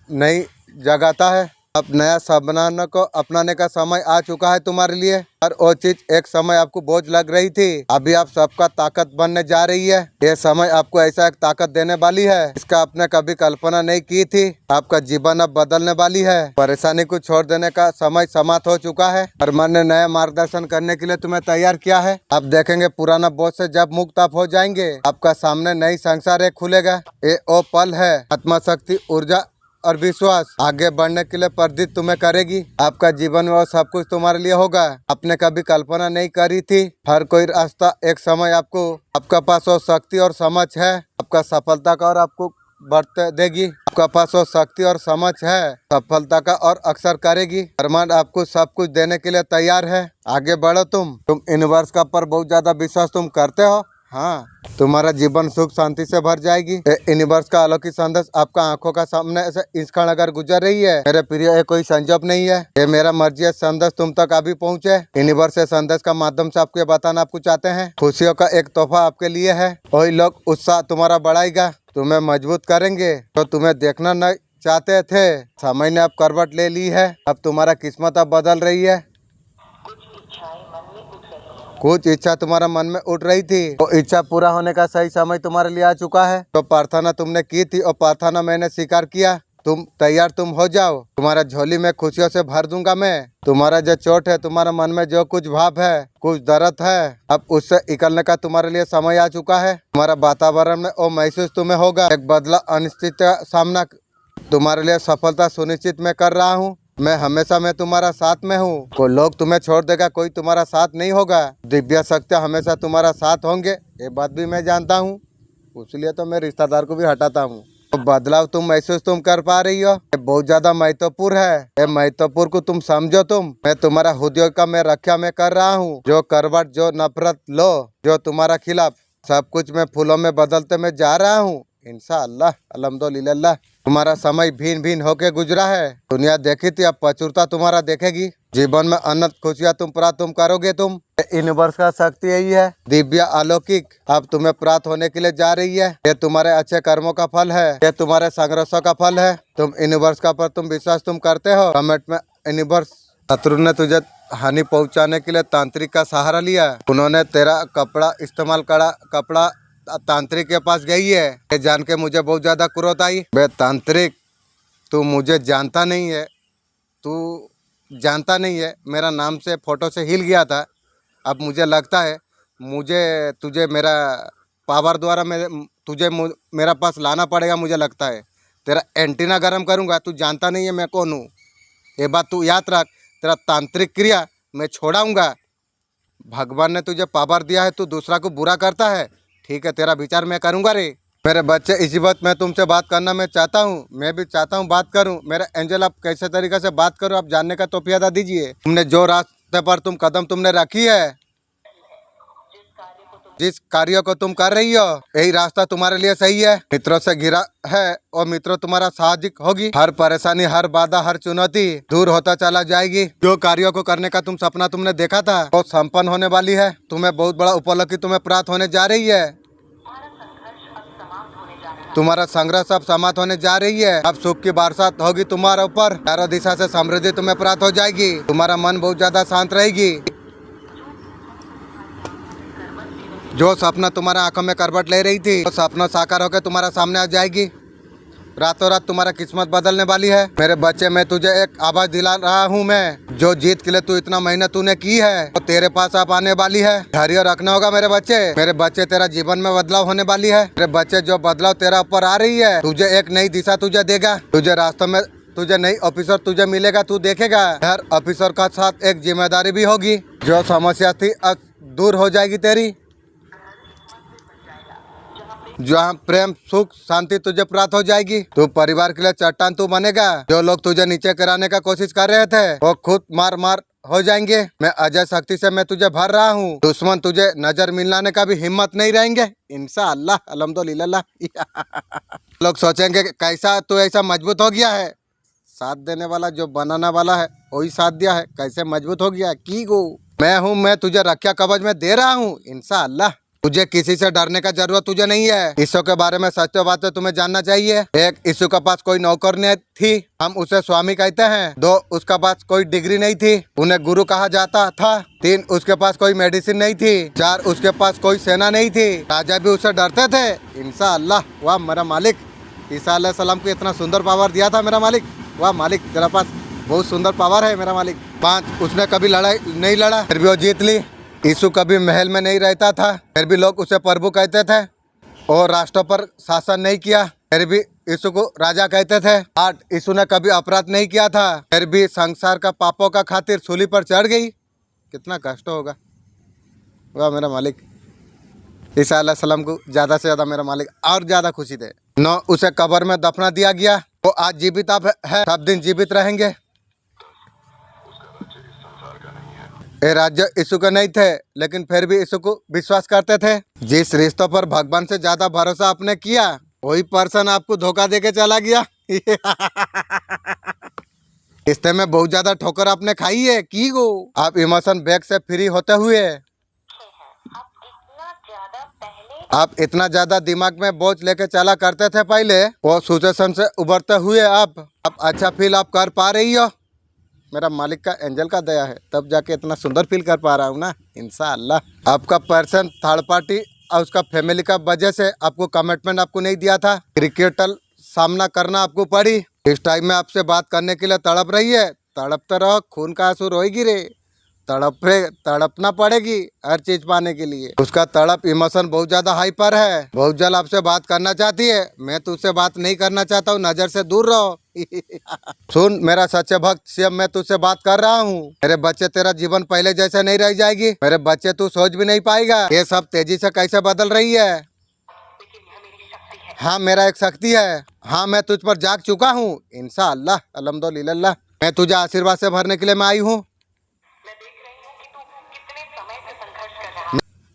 नहीं जगाता है, अब नया साबनाना को अपनाने का समय आ चुका है तुम्हारे लिए। और वो चीज एक समय आपको बोझ लग रही थी, अभी आप सबका ताकत बनने जा रही है। ये समय आपको ऐसा एक ताकत देने वाली है इसका आपने कभी कल्पना नहीं की थी। आपका जीवन अब बदलने वाली है। परेशानी को छोड़ देने का समय समाप्त हो चुका है और मन ने नया मार्गदर्शन करने के लिए तुम्हें तैयार किया है। आप देखेंगे पुराना बोझ से जब मुक्त आप हो जाएंगे, आपका सामने नई संसार एक खुलेगा। ये वो पल है, आत्मशक्ति, ऊर्जा और विश्वास आगे बढ़ने के लिए प्रेरित तुम्हें करेगी। आपका जीवन में वो सब कुछ तुम्हारे लिए होगा आपने कभी कल्पना नहीं करी थी। हर कोई रास्ता एक समय आपको, आपका पास वो शक्ति और समझ है आपका सफलता का और आपको बढ़ते देगी। आपका पास वो शक्ति और समझ है सफलता का और अक्सर करेगी। ब्रह्मांड आपको सब कुछ देने के लिए तैयार है। आगे बढ़ो। तुम यूनिवर्स का पर बहुत ज्यादा विश्वास तुम करते हो। हाँ, तुम्हारा जीवन सुख शांति से भर जाएगी। यूनिवर्स का अलौकिक संदेश आपका आंखों का सामने से इस क्षण अगर गुजर रही है मेरे प्रिय, ये कोई संजोग नहीं है, ये मेरा मर्जी है संदेश तुम तक अभी पहुँचे। यूनिवर्स से संदेश का माध्यम से आपको बताना आपको चाहते हैं खुशियों का एक तोहफा आपके लिए है। वही लोग उत्साह तुम्हारा बढ़ाएगा, तुम्हें मजबूत करेंगे तो तुम्हें देखना नहीं चाहते थे। समय ने अब करवट ले ली है, अब तुम्हारा किस्मत अब बदल रही है। कुछ इच्छा तुम्हारा मन में उठ रही थी, वो इच्छा पूरा होने का सही समय तुम्हारे लिए आ चुका है। तो प्रार्थना तुमने की थी और प्रार्थना मैंने स्वीकार किया। तुम तैयार, तुम हो जाओ। तुम्हारा झोली में खुशियों से भर दूंगा मैं। तुम्हारा जो चोट है, तुम्हारा मन में जो कुछ भाव है, कुछ दर्द है, अब उससे निकलने का तुम्हारे लिए समय आ चुका है। तुम्हारा वातावरण में वो महसूस तुम्हें होगा एक बदला, अनिश्चित का सामना। तुम्हारे लिए सफलता सुनिश्चित मैं कर रहा हूँ। मैं तुम्हारा साथ में हूँ। कोई लोग तुम्हें छोड़ देगा, कोई तुम्हारा साथ नहीं होगा। दिव्य शक्ति हमेशा तुम्हारा साथ होंगे, ये बात भी मैं जानता हूँ। इसलिए तो मैं रिश्तेदार को भी हटाता हूँ। तो बदलाव तुम महसूस तुम कर पा रही हो, ये बहुत ज्यादा महत्वपूर्ण है। ये महत्वपूर्ण को तुम समझो। मैं तुम्हारा उद्योग का मैं रक्षा में कर रहा हूँ। जो करवट, जो नफरत लो, जो तुम्हारा खिलाफ, सब कुछ मैं फूलों में बदलते मैं जा रहा हूँ इंशाअल्लाह। अल्हम्दुलिल्लाह। तुम्हारा समय भिन्न भिन्न होके गुजरा है। दुनिया देखी थी, अब प्रचुरता तुम्हारा देखेगी। जीवन में अनंत खुशियाँ तुम प्राप्त तुम करोगे। तुम यूनिवर्स का शक्ति यही है, दिव्य अलौकिक अब तुम्हें प्राप्त होने के लिए जा रही है। ये तुम्हारे अच्छे कर्मों का फल है, ये तुम्हारे संघर्षों का फल है। तुम यूनिवर्स का पर तुम विश्वास तुम करते हो। कमेंट में यूनिवर्स, शत्रु ने तुझे हानि पहुंचाने के लिए तांत्रिक का सहारा लिया। उन्होंने तेरा कपड़ा इस्तेमाल करा, कपड़ा तांत्रिक के पास गई है। ये जान के मुझे बहुत ज्यादा क्रोध आई। बे तांत्रिक, तू मुझे जानता नहीं है, तू जानता नहीं है। मेरा नाम से फोटो से हिल गया था। अब मुझे लगता है मुझे तुझे मेरा पावर द्वारा तुझे मेरा पास लाना पड़ेगा। मुझे लगता है तेरा एंटीना गर्म करूँगा। तू जानता नहीं है मैं कौन हूँ, ये बात तू याद रख। तेरा तांत्रिक क्रिया मैं छोड़ाऊँगा। भगवान ने तुझे पावर दिया है, तू दूसरा को बुरा करता है। ठीक है, तेरा विचार मैं करूँगा रे। मेरे बच्चे, इसी बात मैं तुमसे बात करना मैं चाहता हूँ। मैं भी चाहता हूँ बात करूँ। मेरा एंजल, आप कैसे तरीके से बात करो आप जानने का तौफीक दीजिए। तुमने जो रास्ते पर तुम कदम तुमने रखी है, जिस कार्य को तुम कर रही हो, यही रास्ता तुम्हारे लिए सही है। मित्रों से घिरा है और मित्रों तुम्हारा साहजिक होगी। हर परेशानी, हर बाधा, हर चुनौती दूर होता चला जाएगी। जो कार्यों को करने का तुम सपना तुमने देखा था वो संपन्न होने वाली है। तुम्हें बहुत बड़ा उपलब्धि तुम्हें प्राप्त होने जा रही है। तुम्हारा संघर्ष अब समाप्त होने जा रही है। अब सुख की बरसात होगी तुम्हारे ऊपर। चारों दिशा से समृद्धि तुम्हें प्राप्त हो जाएगी। तुम्हारा मन बहुत ज्यादा शांत रहेगी। जो सपना तुम्हारा आंखों में करवट ले रही थी, वो सपना साकार होकर तुम्हारा सामने आ जाएगी। रातों रात तुम्हारा किस्मत बदलने वाली है। मेरे बच्चे, मैं तुझे एक आवाज दिला रहा हूँ। मैं जो जीत के लिए तू इतना मेहनत तूने की है वो तेरे पास अब आने वाली है। धैर्य रखना होगा मेरे बच्चे। मेरे बच्चे, तेरा जीवन में बदलाव होने वाली है। मेरे बच्चे, जो बदलाव तेरा ऊपर आ रही है, तुझे एक नई दिशा तुझे देगा। तुझे रास्तों में तुझे नई ऑफिसर तुझे मिलेगा। तू देखेगा हर ऑफिसर का साथ एक जिम्मेदारी भी होगी। जो समस्या थी अब दूर हो जाएगी तेरी। जहाँ प्रेम, सुख, शांति तुझे प्राप्त हो जाएगी। तू परिवार के लिए चट्टान तू बनेगा। जो लोग तुझे नीचे कराने का कोशिश कर रहे थे वो खुद मार मार हो जाएंगे। मैं अजय शक्ति से मैं तुझे भर रहा हूँ। दुश्मन तुझे नजर मिलाने का भी हिम्मत नहीं रहेंगे इंशाअल्लाह। अल्हम्दुलिल्लाह। लोग सोचेंगे कैसा तू ऐसा मजबूत हो गया है। साथ देने वाला, जो बनाने वाला है वही साथ दिया है। कैसे मजबूत हो गया की गो। मैं हूँ, मैं तुझे रक्षा कवच में दे रहा हूँ इंशाअल्लाह। तुझे किसी से डरने का जरूरत तुझे नहीं है। यीशु के बारे में सच बातें तुम्हें जानना चाहिए। एक, यीशु के पास कोई नौकर नहीं थी, हम उसे स्वामी कहते हैं। 2, उसके पास कोई डिग्री नहीं थी, उन्हें गुरु कहा जाता था। 3, उसके पास कोई मेडिसिन नहीं थी। 4, उसके पास कोई सेना नहीं थी, राजा भी उससे डरते थे। इंशाअल्लाह। वाह मेरा मालिक, ईसा अलैहिस्सलाम को इतना सुंदर पावर दिया था मेरा मालिक। वाह मालिक, तेरा पास बहुत सुंदर पावर है मेरा मालिक। 5, उसने कभी लड़ाई नहीं लड़ा, फिर भी वो जीत ली। यीशु कभी महल में नहीं रहता था, फिर भी लोग उसे प्रभु कहते थे। और राष्ट्रों पर शासन नहीं किया, फिर भी यीशु को राजा कहते थे। 8, यीशु ने कभी अपराध नहीं किया था, फिर भी संसार का पापों का खातिर सूली पर चढ़ गई। कितना कष्ट होगा। वाह मेरा मालिक, ईसा अलैहिस्सलाम को ज़्यादा से ज़्यादा मेरा मालिक और ज़्यादा खुशी थे। 9, उसे कब्र में दफना दिया गया। वो आज जीवित अब है, सब दिन जीवित रहेंगे। ये राज्य यीशु के नहीं थे, लेकिन फिर भी यीशु को विश्वास करते थे। जिस रिश्तों पर भगवान से ज्यादा भरोसा आपने किया, वही पर्सन आपको धोखा देके चला गया। रिश्ते में बहुत ज्यादा ठोकर आपने खाई है की गो। आप इमोशन बैग से फ्री होते हुए आप इतना ज्यादा दिमाग में बोझ लेके चला करते थे पहले, वो सिचुएशन से उभरते हुए अब अच्छा फील आप कर पा रही हो। मेरा मालिक का एंजल का दया है, तब जाके इतना सुंदर फील कर पा रहा हूँ ना। इंशाअल्लाह। आपका पर्सन थर्ड पार्टी और उसका फैमिली का वजह से आपको कमिटमेंट आपको नहीं दिया था, क्रिकेटल सामना करना आपको पड़ी। इस टाइम में आपसे बात करने के लिए तड़प रही है, तड़पते रहो, खून का आंसू रोएगी रे, तड़पना पड़ेगी हर चीज पाने के लिए। उसका तड़प इमोशन बहुत ज्यादा हाइपर है, बहुत जल्द आपसे बात करना चाहती है। मैं तुझसे बात नहीं करना चाहता हूँ, नजर से दूर रहो। सुन मेरा सच्चे भक्त, सीएम मैं तुझसे बात कर रहा हूँ। मेरे बच्चे, तेरा जीवन पहले जैसे नहीं रह जाएगी। मेरे बच्चे, तू सोच भी नहीं पाएगा ये सब तेजी से कैसे बदल रही है। हाँ मेरा एक शक्ति है, हाँ मैं तुझ पर जाग चुका हूँ। इंशाअल्लाह, अल्हम्दुलिल्लाह। मैं तुझे आशीर्वाद से भरने के लिए मैं आई हूँ।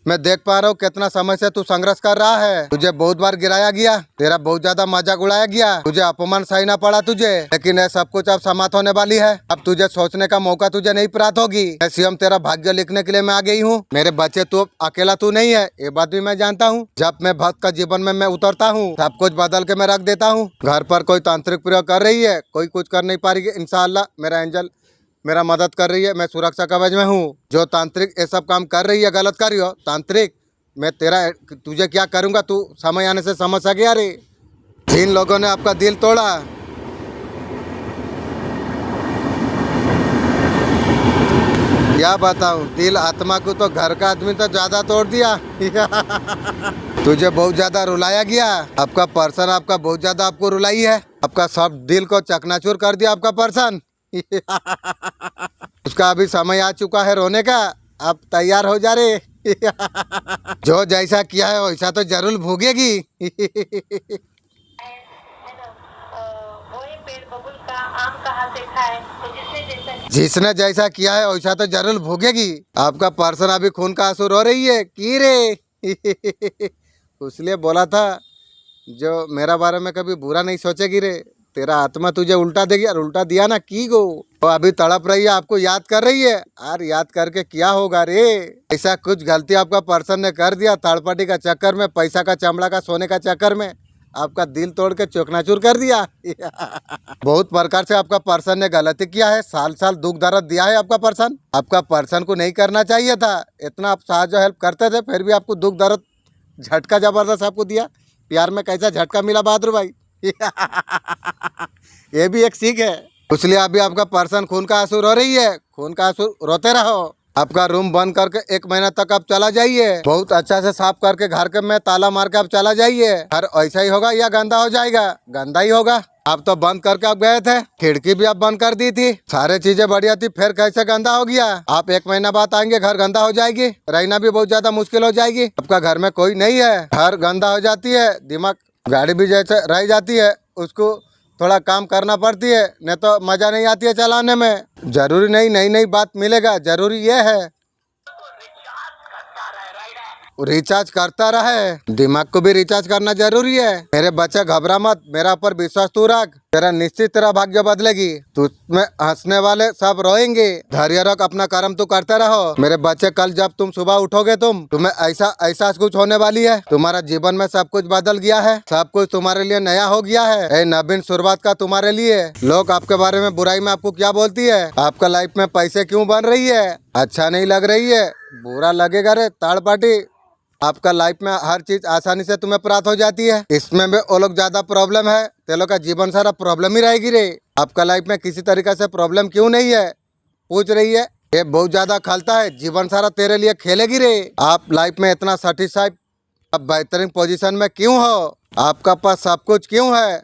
मैं देख पा रहा हूँ कितना समय से तू संघर्ष कर रहा है। तुझे बहुत बार गिराया गया, तेरा बहुत ज्यादा मजाक उड़ाया गया, तुझे अपमान सहना पड़ा तुझे, लेकिन ये सब कुछ अब समाप्त होने वाली है। अब तुझे सोचने का मौका तुझे नहीं प्राप्त होगी। मैं सीएम तेरा भाग्य लिखने के लिए मैं आ गई हूँ। मेरे बच्चे, तू अकेला तू नहीं है, ये बात भी मैं जानता हूँ। जब मैं भक्त का जीवन में मैं उतरता हूँ, सब कुछ बदल के मैं रख देता हूँ। घर पर कोई तांत्रिक प्रयोग कर रही है, कोई कुछ कर नहीं पा रही है। इंशाअल्लाह मेरा एंजल मेरा मदद कर रही है, मैं सुरक्षा कवच में हूँ। जो तांत्रिक ये सब काम कर रही है, गलत कर रही हो तांत्रिक, मैं तुझे क्या करूँगा, तू समय आने से समझ सके। अरे जिन लोगों ने आपका दिल तोड़ा, क्या बताऊं, दिल आत्मा को तो घर का आदमी तो ज्यादा तोड़ दिया। तुझे बहुत ज्यादा रुलाया गया, आपका पर्सन आपका बहुत ज्यादा आपको रुलाई है, आपका सब दिल को चकनाचूर कर दिया आपका पर्सन। उसका अभी समय आ चुका है रोने का, आप तैयार हो जा रे। जो जैसा किया है वैसा तो जरूर भोगेगी। जिसने जैसा किया है वैसा तो जरूर भोगेगी। आपका पर्सन अभी खून का आंसू रो रही है की रे। इसलिए बोला था, जो मेरा बारे में कभी बुरा नहीं सोचेगी रे, तेरा आत्मा तुझे उल्टा देगी। और उल्टा दिया ना की गो। तो अभी तड़प रही है, आपको याद कर रही है। यार याद करके क्या होगा रे। ऐसा कुछ गलती आपका पर्सन ने कर दिया, थर्ड पार्टी का चक्कर में, पैसा का, चमड़ा का, सोने का चक्कर में आपका दिल तोड़ के चकनाचूर कर दिया। बहुत प्रकार से आपका पर्सन ने गलती किया है, साल साल दुख दर्द दिया है आपका पर्सन। आपका पर्सन को नहीं करना चाहिए था, इतना आप साहाଯ୍य हेल्प करते थे, फिर भी आपको दुख दर्द झटका जबरदस्त आपको दिया। प्यार में कैसा झटका मिला बहादुर भाई। ये भी एक सीख है। इसलिए अभी आपका पर्सन खून का आंसू रो रही है, खून का आंसू रोते रहो। आपका रूम बंद करके 1 महीना तक आप चला जाइए, बहुत अच्छा से साफ करके घर के में ताला मार के आप चला जाइए। घर ऐसा ही होगा या गंदा हो जाएगा? गंदा ही होगा। आप तो बंद करके आप गए थे, खिड़की भी आप बंद कर दी थी, सारे चीजें बढ़िया थी, फिर कैसे गंदा हो गया? आप 1 महीना बाद आएंगे, घर गंदा हो जाएगी, रहना भी बहुत ज्यादा मुश्किल हो जाएगी। आपका घर में कोई नहीं है, घर गंदा हो जाती है, दिमाग, गाड़ी भी जैसे रह जाती है, उसको थोड़ा काम करना पड़ती है, नहीं तो मजा नहीं आती है चलाने में। जरूरी नहीं नई नई बात मिलेगा, जरूरी ये है रिचार्ज करता रहे, दिमाग को भी रिचार्ज करना जरूरी है। मेरे बच्चे घबरा मत, मेरा ऊपर विश्वास तू रख, तेरा निश्चित तेरा भाग्य बदलेगी। तुझमें हंसने वाले सब रोएंगे, धैर्य रख, अपना कर्म तू करते रहो। मेरे बच्चे कल जब तुम सुबह उठोगे तुम्हें ऐसा ऐसा कुछ होने वाली है, तुम्हारा जीवन में सब कुछ बदल गया है, सब कुछ तुम्हारे लिए नया हो गया है। नवीन शुरुआत का तुम्हारे लिए। लोग आपके बारे में बुराई में आपको क्या बोलती है, आपका लाइफ में पैसे क्यों बन रही है, अच्छा नहीं लग रही है, बुरा लगेगा रे ताड़ पार्टी। आपका लाइफ में हर चीज आसानी से तुम्हें प्राप्त हो जाती है, इसमें भी वो लोग ज्यादा प्रॉब्लम है, ते लोग का जीवन सारा प्रॉब्लम ही रहेगी रे। आपका लाइफ में किसी तरीके से प्रॉब्लम क्यों नहीं है, पूछ रही है। ये बहुत ज्यादा खलता है, जीवन सारा तेरे लिए खेलेगी रे। आप लाइफ में इतना सेटिस्फाइड, आप बेहतरीन पोजीशन में क्यों हो, आपका पास सब कुछ क्यों है,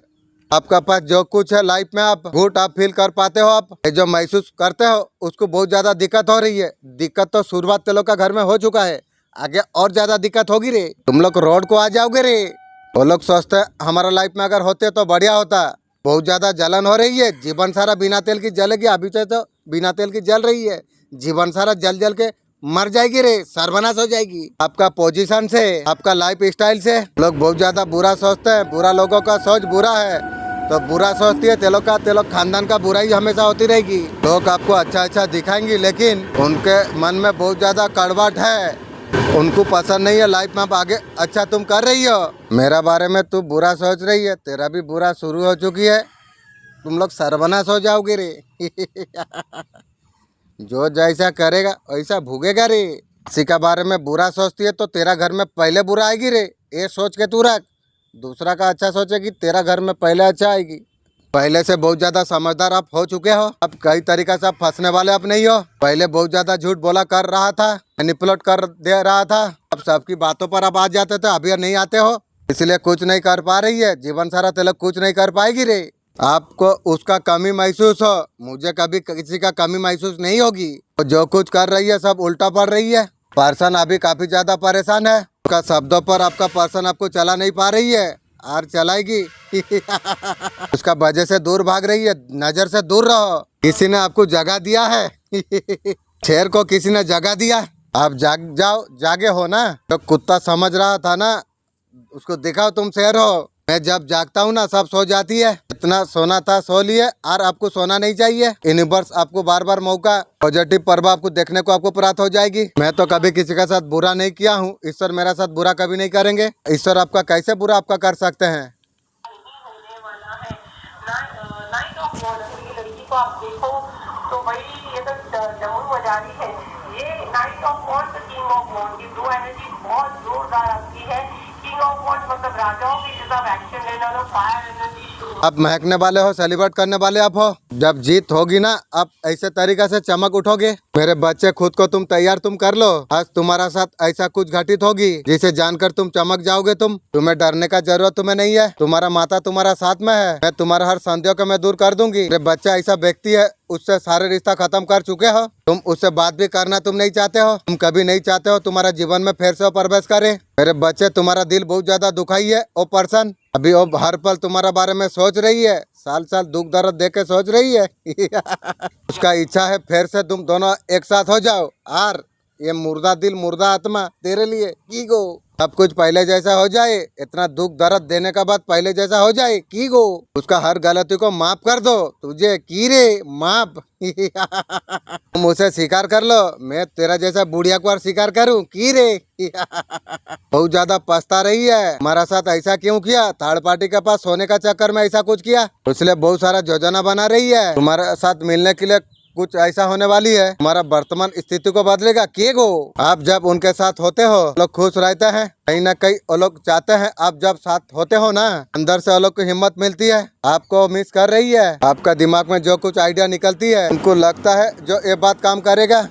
आपका पास जो कुछ है लाइफ में आप गुड आप फील कर पाते हो, आप जो महसूस करते हो उसको बहुत ज्यादा दिक्कत हो रही है। दिक्कत तो शुरुआत तेलों का घर में हो चुका है, आगे और ज्यादा दिक्कत होगी रे। तुम लोग रोड को आ जाओगे रे। वो लोग सोचते हैं हमारा लाइफ में अगर होते तो बढ़िया होता। बहुत ज्यादा जलन हो रही है, जीवन सारा बिना तेल की जलेगी, अभी से तो बिना तेल की जल रही है, जीवन सारा जल जल के मर जाएगी रे, सर्वनाश हो जाएगी। आपका पोजीशन से, आपका लाइफ स्टाइल से लोग बहुत ज्यादा बुरा सोचते हैं। बुरा लोगों का सोच बुरा है, तो बुरा सोचती है ते लोग खानदान का बुराई हमेशा होती रहेगी। लोग आपको अच्छा अच्छा दिखाएंगे, लेकिन उनके मन में बहुत ज्यादा कड़वाहट है, उनको पसंद नहीं है लाइफ में आप आगे अच्छा तुम कर रही हो। मेरा बारे में तू बुरा सोच रही है, तेरा भी बुरा शुरू हो चुकी है, तुम लोग सर्वनाश हो जाओगे रे। जो जैसा करेगा वैसा भोगेगा रे। किसी के बारे में बुरा सोचती है तो तेरा घर में पहले बुरा आएगी रे, ये सोच के तू रख। दूसरा का अच्छा सोचेगी, तेरा घर में पहले अच्छा आएगी। पहले से बहुत ज्यादा समझदार आप हो चुके हो, अब कई तरीका से आप फंसने वाले अब नहीं हो। पहले बहुत ज्यादा झूठ बोला कर रहा था, मैनिपुलेट कर दे रहा था, अब सबकी बातों पर आप आ जाते थे, अभी नहीं आते हो, इसलिए कुछ नहीं कर पा रही है। जीवन सारा तेलक कुछ नहीं कर पाएगी रे। आपको उसका कमी महसूस हो, मुझे कभी किसी का कमी महसूस नहीं होगी। तो जो कुछ कर रही है सब उल्टा पड़ रही है। पर्सन अभी काफी ज्यादा परेशान है, उसका शब्दों पर आपका पर्सन आपको चला नहीं पा रही है, और चलाएगी। उसका वजह से दूर भाग रही है, नजर से दूर रहो। किसी ने आपको जगह दिया है। शेर को किसी ने जगह दिया, आप जाग जाओ, जागे हो ना। तो कुत्ता समझ रहा था ना, उसको दिखाओ तुम शेर हो। मैं जब जागता हूँ ना सब सो जाती है, इतना सोना था सो लिए, और आपको सोना नहीं चाहिए। यूनिवर्स आपको बार बार मौका, पॉजिटिव प्रभाव आपको देखने को आपको प्राप्त हो जाएगी। मैं तो कभी किसी के साथ बुरा नहीं किया हूँ, ईश्वर मेरा साथ बुरा कभी नहीं करेंगे। ईश्वर आपका कैसे बुरा आपका कर सकते हैं। नाइट ऑफ वॉर की लड़की को आप देखो तो भाई ये तो जरूर मजारी है। ये नाइट ऑफ वॉर तो किंग ऑफ वॉर की दो एनर्जी बहुत जोरदार आपकी है। किंग ऑफ वॉर मतलब राजाओं की जैसा एक्शन लेना लो, फायर एनर्जी। आप महकने वाले हो, सेलिब्रेट करने वाले आप हो। जब जीत होगी ना आप ऐसे तरीका से चमक उठोगे। मेरे बच्चे खुद को तुम तैयार तुम कर लो, आज तुम्हारा साथ ऐसा कुछ घटित होगी जिसे जानकर तुम चमक जाओगे। तुम्हें डरने का जरूरत तुम्हें नहीं है, तुम्हारा माता तुम्हारा साथ में है। मैं तुम्हारा हर संदेह को मैं दूर कर दूंगी। मेरे बच्चा ऐसा व्यक्ति है, उससे सारे रिश्ता खत्म कर चुके हो, तुम उससे बात भी करना तुम नहीं चाहते हो, तुम कभी नहीं चाहते हो तुम्हारा जीवन में फिर से प्रवेश करे। मेरे बच्चे तुम्हारा दिल बहुत ज्यादा दुखाई है, ओ पर्सन अभी वो हर पल तुम्हारा बारे में सोच रही है, साल साल दुख दर्द देके सोच रही है। उसका इच्छा है फिर से तुम दोनों एक साथ हो जाओ, और ये मुर्दा दिल मुर्दा आत्मा तेरे लिए की गो सब कुछ पहले जैसा हो जाए। इतना दुख दर्द देने का बाद पहले जैसा हो जाए की गो। उसका हर गलती को माफ कर दो, तुझे की रे माफ। तुम उसे स्वीकार कर लो, मैं तेरा जैसा बुढ़िया को स्वीकार करूं की रे। बहुत ज्यादा पछता रही है, हमारा साथ ऐसा क्यों किया, थर्ड पार्टी के पास सोने का चक्कर में ऐसा कुछ किया, इसलिए बहुत सारा योजना बना रही है। तुम्हारे साथ मिलने के लिए कुछ ऐसा होने वाली है, हमारा वर्तमान स्थिति को बदलेगा के गो। आप जब उनके साथ होते हो लोग खुश रहते हैं, कहीं ना कहीं वो लोग चाहते हैं आप जब साथ होते हो ना, अंदर से वो लोग को हिम्मत मिलती है। आपको मिस कर रही है, आपका दिमाग में जो कुछ आइडिया निकलती है उनको लगता है जो ये बात काम करेगा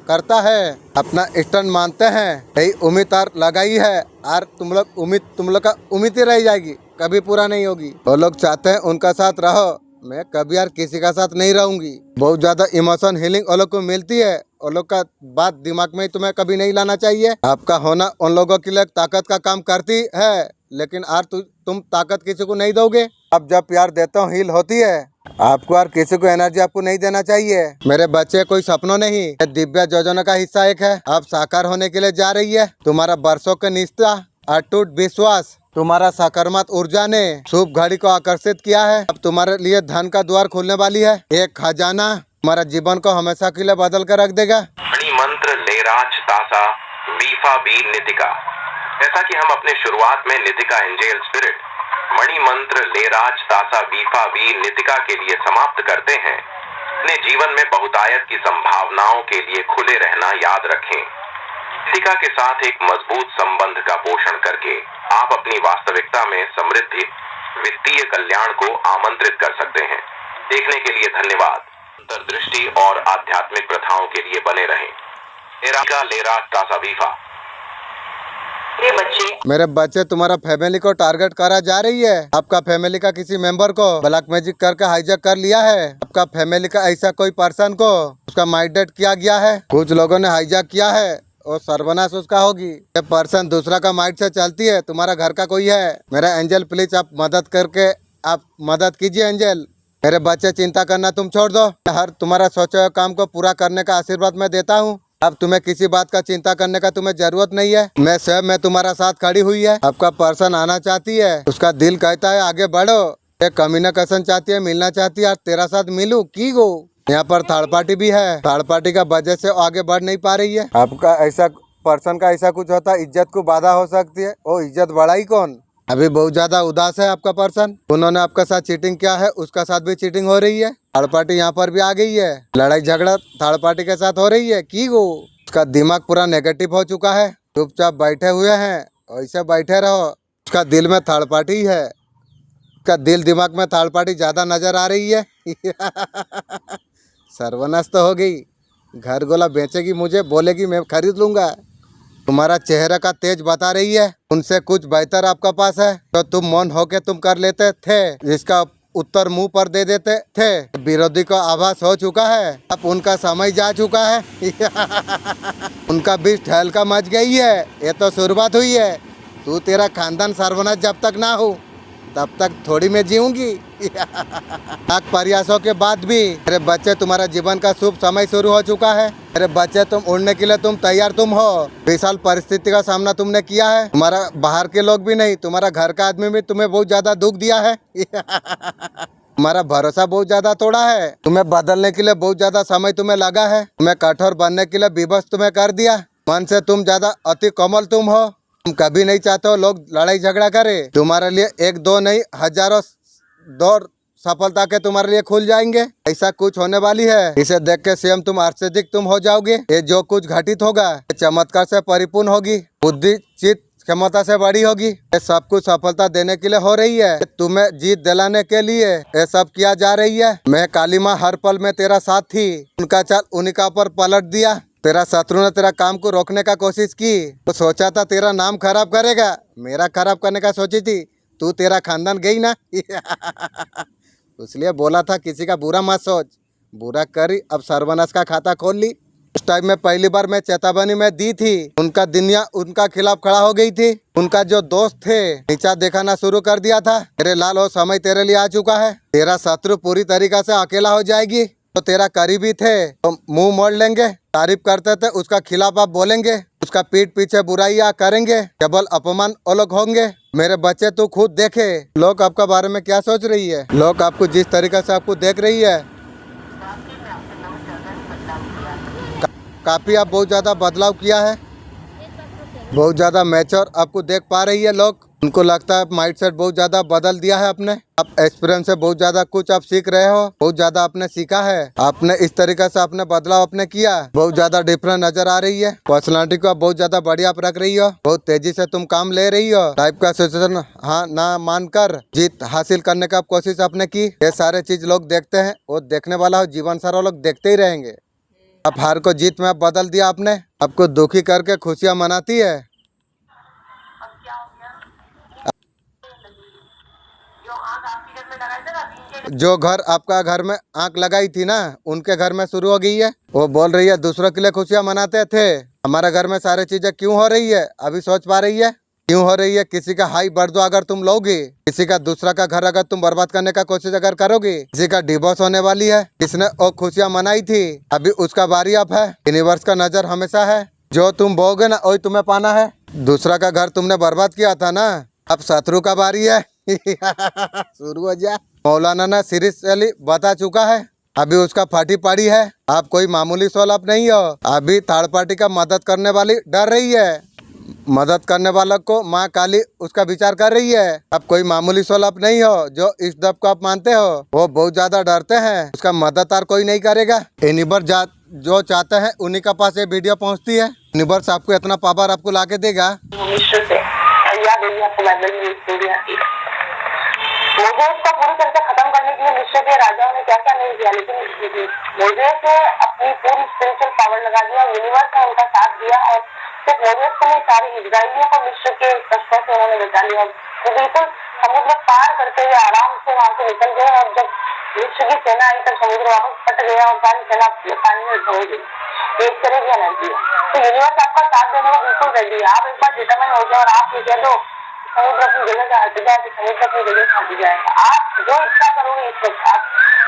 करता है, अपना स्टैंड मानते हैं, यही उम्मीद और लगाई है, और तुम लोग का उम्मीद ही रह जाएगी, कभी पूरा नहीं होगी। वो लोग चाहते हैं उनका साथ रहो, मैं कभी यार किसी का साथ नहीं रहूंगी। बहुत ज्यादा इमोशन हीलिंग उन लोग को मिलती है, उन लोग का बात दिमाग में तुम्हें कभी नहीं लाना चाहिए। आपका होना उन लोगों के लिए ताकत का काम करती है, लेकिन यार तुम ताकत किसी को नहीं दोगे। आप जब प्यार देते हो हील होती है। आपको और किसी को एनर्जी आपको नहीं देना चाहिए। मेरे बच्चे कोई सपनों नहीं, ये दिव्य योजना का हिस्सा एक है। अब साकार होने के लिए जा रही है। तुम्हारा बरसों का निष्ठा, अटूट विश्वास, तुम्हारा सकारात्मक ऊर्जा ने शुभ घड़ी को आकर्षित किया है। अब तुम्हारे लिए धन का द्वार खुलने वाली है। एक खजाना तुम्हारा जीवन को हमेशा के लिए बदल कर रख देगा। मणि मंत्र लेराज तासा वीफा वीर नितिका। जैसा कि हम अपने शुरुआत में नितिका एंजेल स्पिरिट मणि मंत्र लेराज तासा वीफा वीर नितिका के लिए समाप्त करते हैं, अपने जीवन में बहुतायत की संभावनाओं के लिए खुले रहना याद रखें। नितिका के साथ एक मजबूत संबंध का पोषण करके आप अपनी वास्तविकता में समृद्धि, वित्तीय कल्याण को आमंत्रित कर सकते हैं। देखने के लिए धन्यवाद। अंतर्दृष्टि और आध्यात्मिक प्रथाओं के लिए बने रहें। लेराज तासा वीफा। मेरे बच्चे तुम्हारा फैमिली को टारगेट करा जा रही है। आपका फैमिली का किसी मेंबर को ब्लैक मैजिक करके हाईजैक कर लिया है। आपका फैमिली का ऐसा कोई पर्सन को उसका माइंडेड किया गया है। कुछ लोगों ने हाईजैक किया है और सर्वनाश उसका होगी। ये पर्सन दूसरा का माइंड से चलती है। तुम्हारा घर का कोई है। मेरा एंजल प्लीज आप मदद करके आप मदद कीजिए एंजल। मेरे बच्चे चिंता करना तुम छोड़ दो। हर तुम्हारा सोचे हुए काम को पूरा करने का आशीर्वाद मैं देता हूँ। अब तुम्हें किसी बात का चिंता करने का तुम्हें जरूरत नहीं है। मैं स्वयं में तुम्हारा साथ खड़ी हुई है। आपका पर्सन आना चाहती है, उसका दिल कहता है आगे बढ़ो। एक कम्युनिकेशन चाहती है, मिलना चाहती है, तेरा साथ मिलूं की गो। यहाँ पर थर्ड पार्टी भी है। थर्ड पार्टी का वजह से आगे बढ़ नहीं पा रही है। आपका ऐसा पर्सन का ऐसा कुछ होता है, इज्जत को बाधा हो सकती है। वो इज्जत बढ़ाई कौन? अभी बहुत ज्यादा उदास है आपका पर्सन। उन्होंने आपके साथ चीटिंग किया है, उसका साथ भी चीटिंग हो रही है। थर्ड पार्टी यहाँ पर भी आ गई है। लड़ाई झगड़ा थर्ड पार्टी के साथ हो रही है की गो। उसका दिमाग पूरा नेगेटिव हो चुका है। चुपचाप बैठे हुए हैं, ऐसे बैठे रहो। उसका दिल में थर्ड पार्टी है। उसका दिल दिमाग में थर्ड पार्टी ज्यादा नजर आ रही है। सर्वनाश तो हो गई। घर गोला बेचेगी, मुझे बोलेगी मैं खरीद लूंगा। तुम्हारा चेहरा का तेज बता रही है उनसे कुछ बेहतर आपका पास है। तो तुम मौन होके तुम कर लेते थे, जिसका उत्तर मुंह पर दे देते थे। विरोधी को आभास हो चुका है, अब उनका समय जा चुका है। उनका बीच ठहल का मच गई है। ये तो शुरुआत हुई है। तू तेरा खानदान सर्वनाश जब तक ना हो तब तक थोड़ी मैं जीऊंगी। लाख प्रयासों के बाद भी मेरे बच्चे तुम्हारा जीवन का शुभ समय शुरू हो चुका है। मेरे बच्चे तुम उड़ने के लिए तुम तैयार तुम हो। विशाल परिस्थिति का सामना तुमने किया है। तुम्हारा बाहर के लोग भी नहीं, तुम्हारा घर का आदमी भी तुम्हें बहुत ज्यादा दुख दिया है। तुम्हारा भरोसा बहुत ज्यादा तोड़ा है। तुम्हें बदलने के लिए बहुत ज्यादा समय तुम्हें लगा है। तुम्हें कठोर बनने के लिए विवश तुम्हें कर दिया। मन से तुम ज्यादा अति कोमल तुम हो। तुम कभी नहीं चाहते हो लोग लड़ाई झगड़ा करे। तुम्हारे लिए एक दो नहीं हजारों दौर सफलता के तुम्हारे लिए खुल जाएंगे। ऐसा कुछ होने वाली है। इसे देख के स्वयं तुम आश्चर्यचकित तुम हो जाओगे। ये जो कुछ घटित होगा ये चमत्कार से परिपूर्ण होगी। बुद्धि चित्त क्षमता से बड़ी होगी। ये सब कुछ सफलता देने के लिए हो रही है। तुम्हें जीत दिलाने के लिए ये सब किया जा रही है। मैं काली माँ हर पल में तेरा साथ थी। उनका चाल उन्हीं का ऊपर पलट दिया। तेरा शत्रु ने तेरा काम को रोकने का कोशिश की तो सोचा था तेरा नाम खराब करेगा। मेरा खराब करने का सोची थी, तू तेरा खानदान गई ना। इसलिए बोला था किसी का बुरा मत सोच। बुरा करी, अब सर्वनाश का खाता खोल ली। उस टाइम में पहली बार मैं चेतावनी में दी थी। उनका दुनिया उनका खिलाफ खड़ा हो गई थी। उनका जो दोस्त थे नीचा दिखाना शुरू कर दिया था। तेरे लाल वो समय तेरे लिए आ चुका है। तेरा शत्रु पूरी तरीका से अकेला हो जाएगी। तो तेरा करीबी थे तो मुंह मोड़ लेंगे। तारीफ करते थे उसका खिलाफ आप बोलेंगे। उसका पीठ पीछे बुराइयां करेंगे। केवल अपमान अलग होंगे। मेरे बच्चे तू खुद देखे लोग आपका बारे में क्या सोच रही है। लोग आपको जिस तरीके से आपको देख रही है, काफी आप बहुत ज्यादा बदलाव किया है। बहुत ज्यादा मैच्योर आपको देख पा रही है। लोग उनको लगता है माइंड सेट बहुत ज्यादा बदल दिया है आपने। आप एक्सपीरियंस से बहुत ज्यादा कुछ आप सीख रहे हो। बहुत ज्यादा आपने सीखा है। आपने इस तरीके से आपने बदलाव आपने किया। बहुत ज्यादा डिफरेंट नजर आ रही है। पर्सनालिटी को आप बहुत ज्यादा बढ़िया आप रख रही हो। बहुत तेजी से तुम काम ले रही हो। टाइप का सिचुएशन हाँ ना मानकर जीत हासिल करने का कोशिश आपने की। ये सारे चीज लोग देखते हैं। वो देखने वाला हो जीवन सारा लोग देखते ही रहेंगे। अब हार को जीत में आप बदल दिया आपने। आपको दुखी करके खुशियाँ मनाती है। अब क्या हो गया? जो आग आपके घर में लगाए थे ना, दिन के जो घर आपका घर में आंख लगाई थी ना, उनके घर में शुरू हो गई है। वो बोल रही है दूसरों के लिए खुशियाँ मनाते थे, हमारे घर में सारी चीजें क्यों हो रही है, अभी सोच पा रही है। क्यों हो रही है? किसी का हाई बर्दो अगर तुम लोगे, किसी का दूसरा का घर अगर तुम बर्बाद करने का कोशिश अगर करोगे, किसी का डिवोर्स होने वाली है, किसने वो खुशियां मनाई थी, अभी उसका बारी अब है। यूनिवर्स का नजर हमेशा है, जो तुम बोगे ना वही तुम्हें पाना है। दूसरा का घर तुमने बर्बाद किया था ना, अब शत्रु का बारी है। शुरू हो जा। मौलाना ने सीरियसली बता चुका है, अभी उसका फाटी पड़ी है। आप कोई मामूली सोल आप नहीं हो। अभी थर्ड पार्टी का मदद करने वाली डर रही है, मदद करने वाला को माँ काली उसका विचार कर रही है। अब कोई मामूली सोल आप नहीं हो। जो इस दब को आप मानते हो वो बहुत ज्यादा डरते हैं, उसका मदद और कोई नहीं करेगा। यूनिवर्स जो चाहते हैं उन्हीं का पास ये वीडियो पहुंचती है। यूनिवर्स आपको इतना पावर आपको ला के देगा। मिश्र से याद है आपको बाइबल में स्टोरी आती है। मोजेस को पूरी तरह से खत्म करने के लिए मिस्र के राजाओं ने क्या क्या नहीं किया, लेकिन मोजेस ने अपनी पूरी स्पिरिचुअल पावर लगा दी और यूनिवर्स ने उनका साथ दिया। और सिर्फ मोजेस को नहीं, सारी इजराइलियों को मिस्र के कष्टों से उन्होंने बचा लिया। तो बिल्कुल समुद्र पार करते हुए आराम से वहां से निकल गए। और जब मिस्र की सेना आई तब समुद्र वापस कट गया और सारी सेना पानी में खो गई। एक तरह की एनर्जी है। तो यूनिवर्स आपका साथ देने में बिल्कुल रेडी है। आप एक बार डिटरमाइन हो जाए और आप ये कह दो समुद्र अपनी जगह से हट जाए, समुद्र अपनी जगह से हट जाएगा। आप जो इच्छा करोगे इस वक्त आप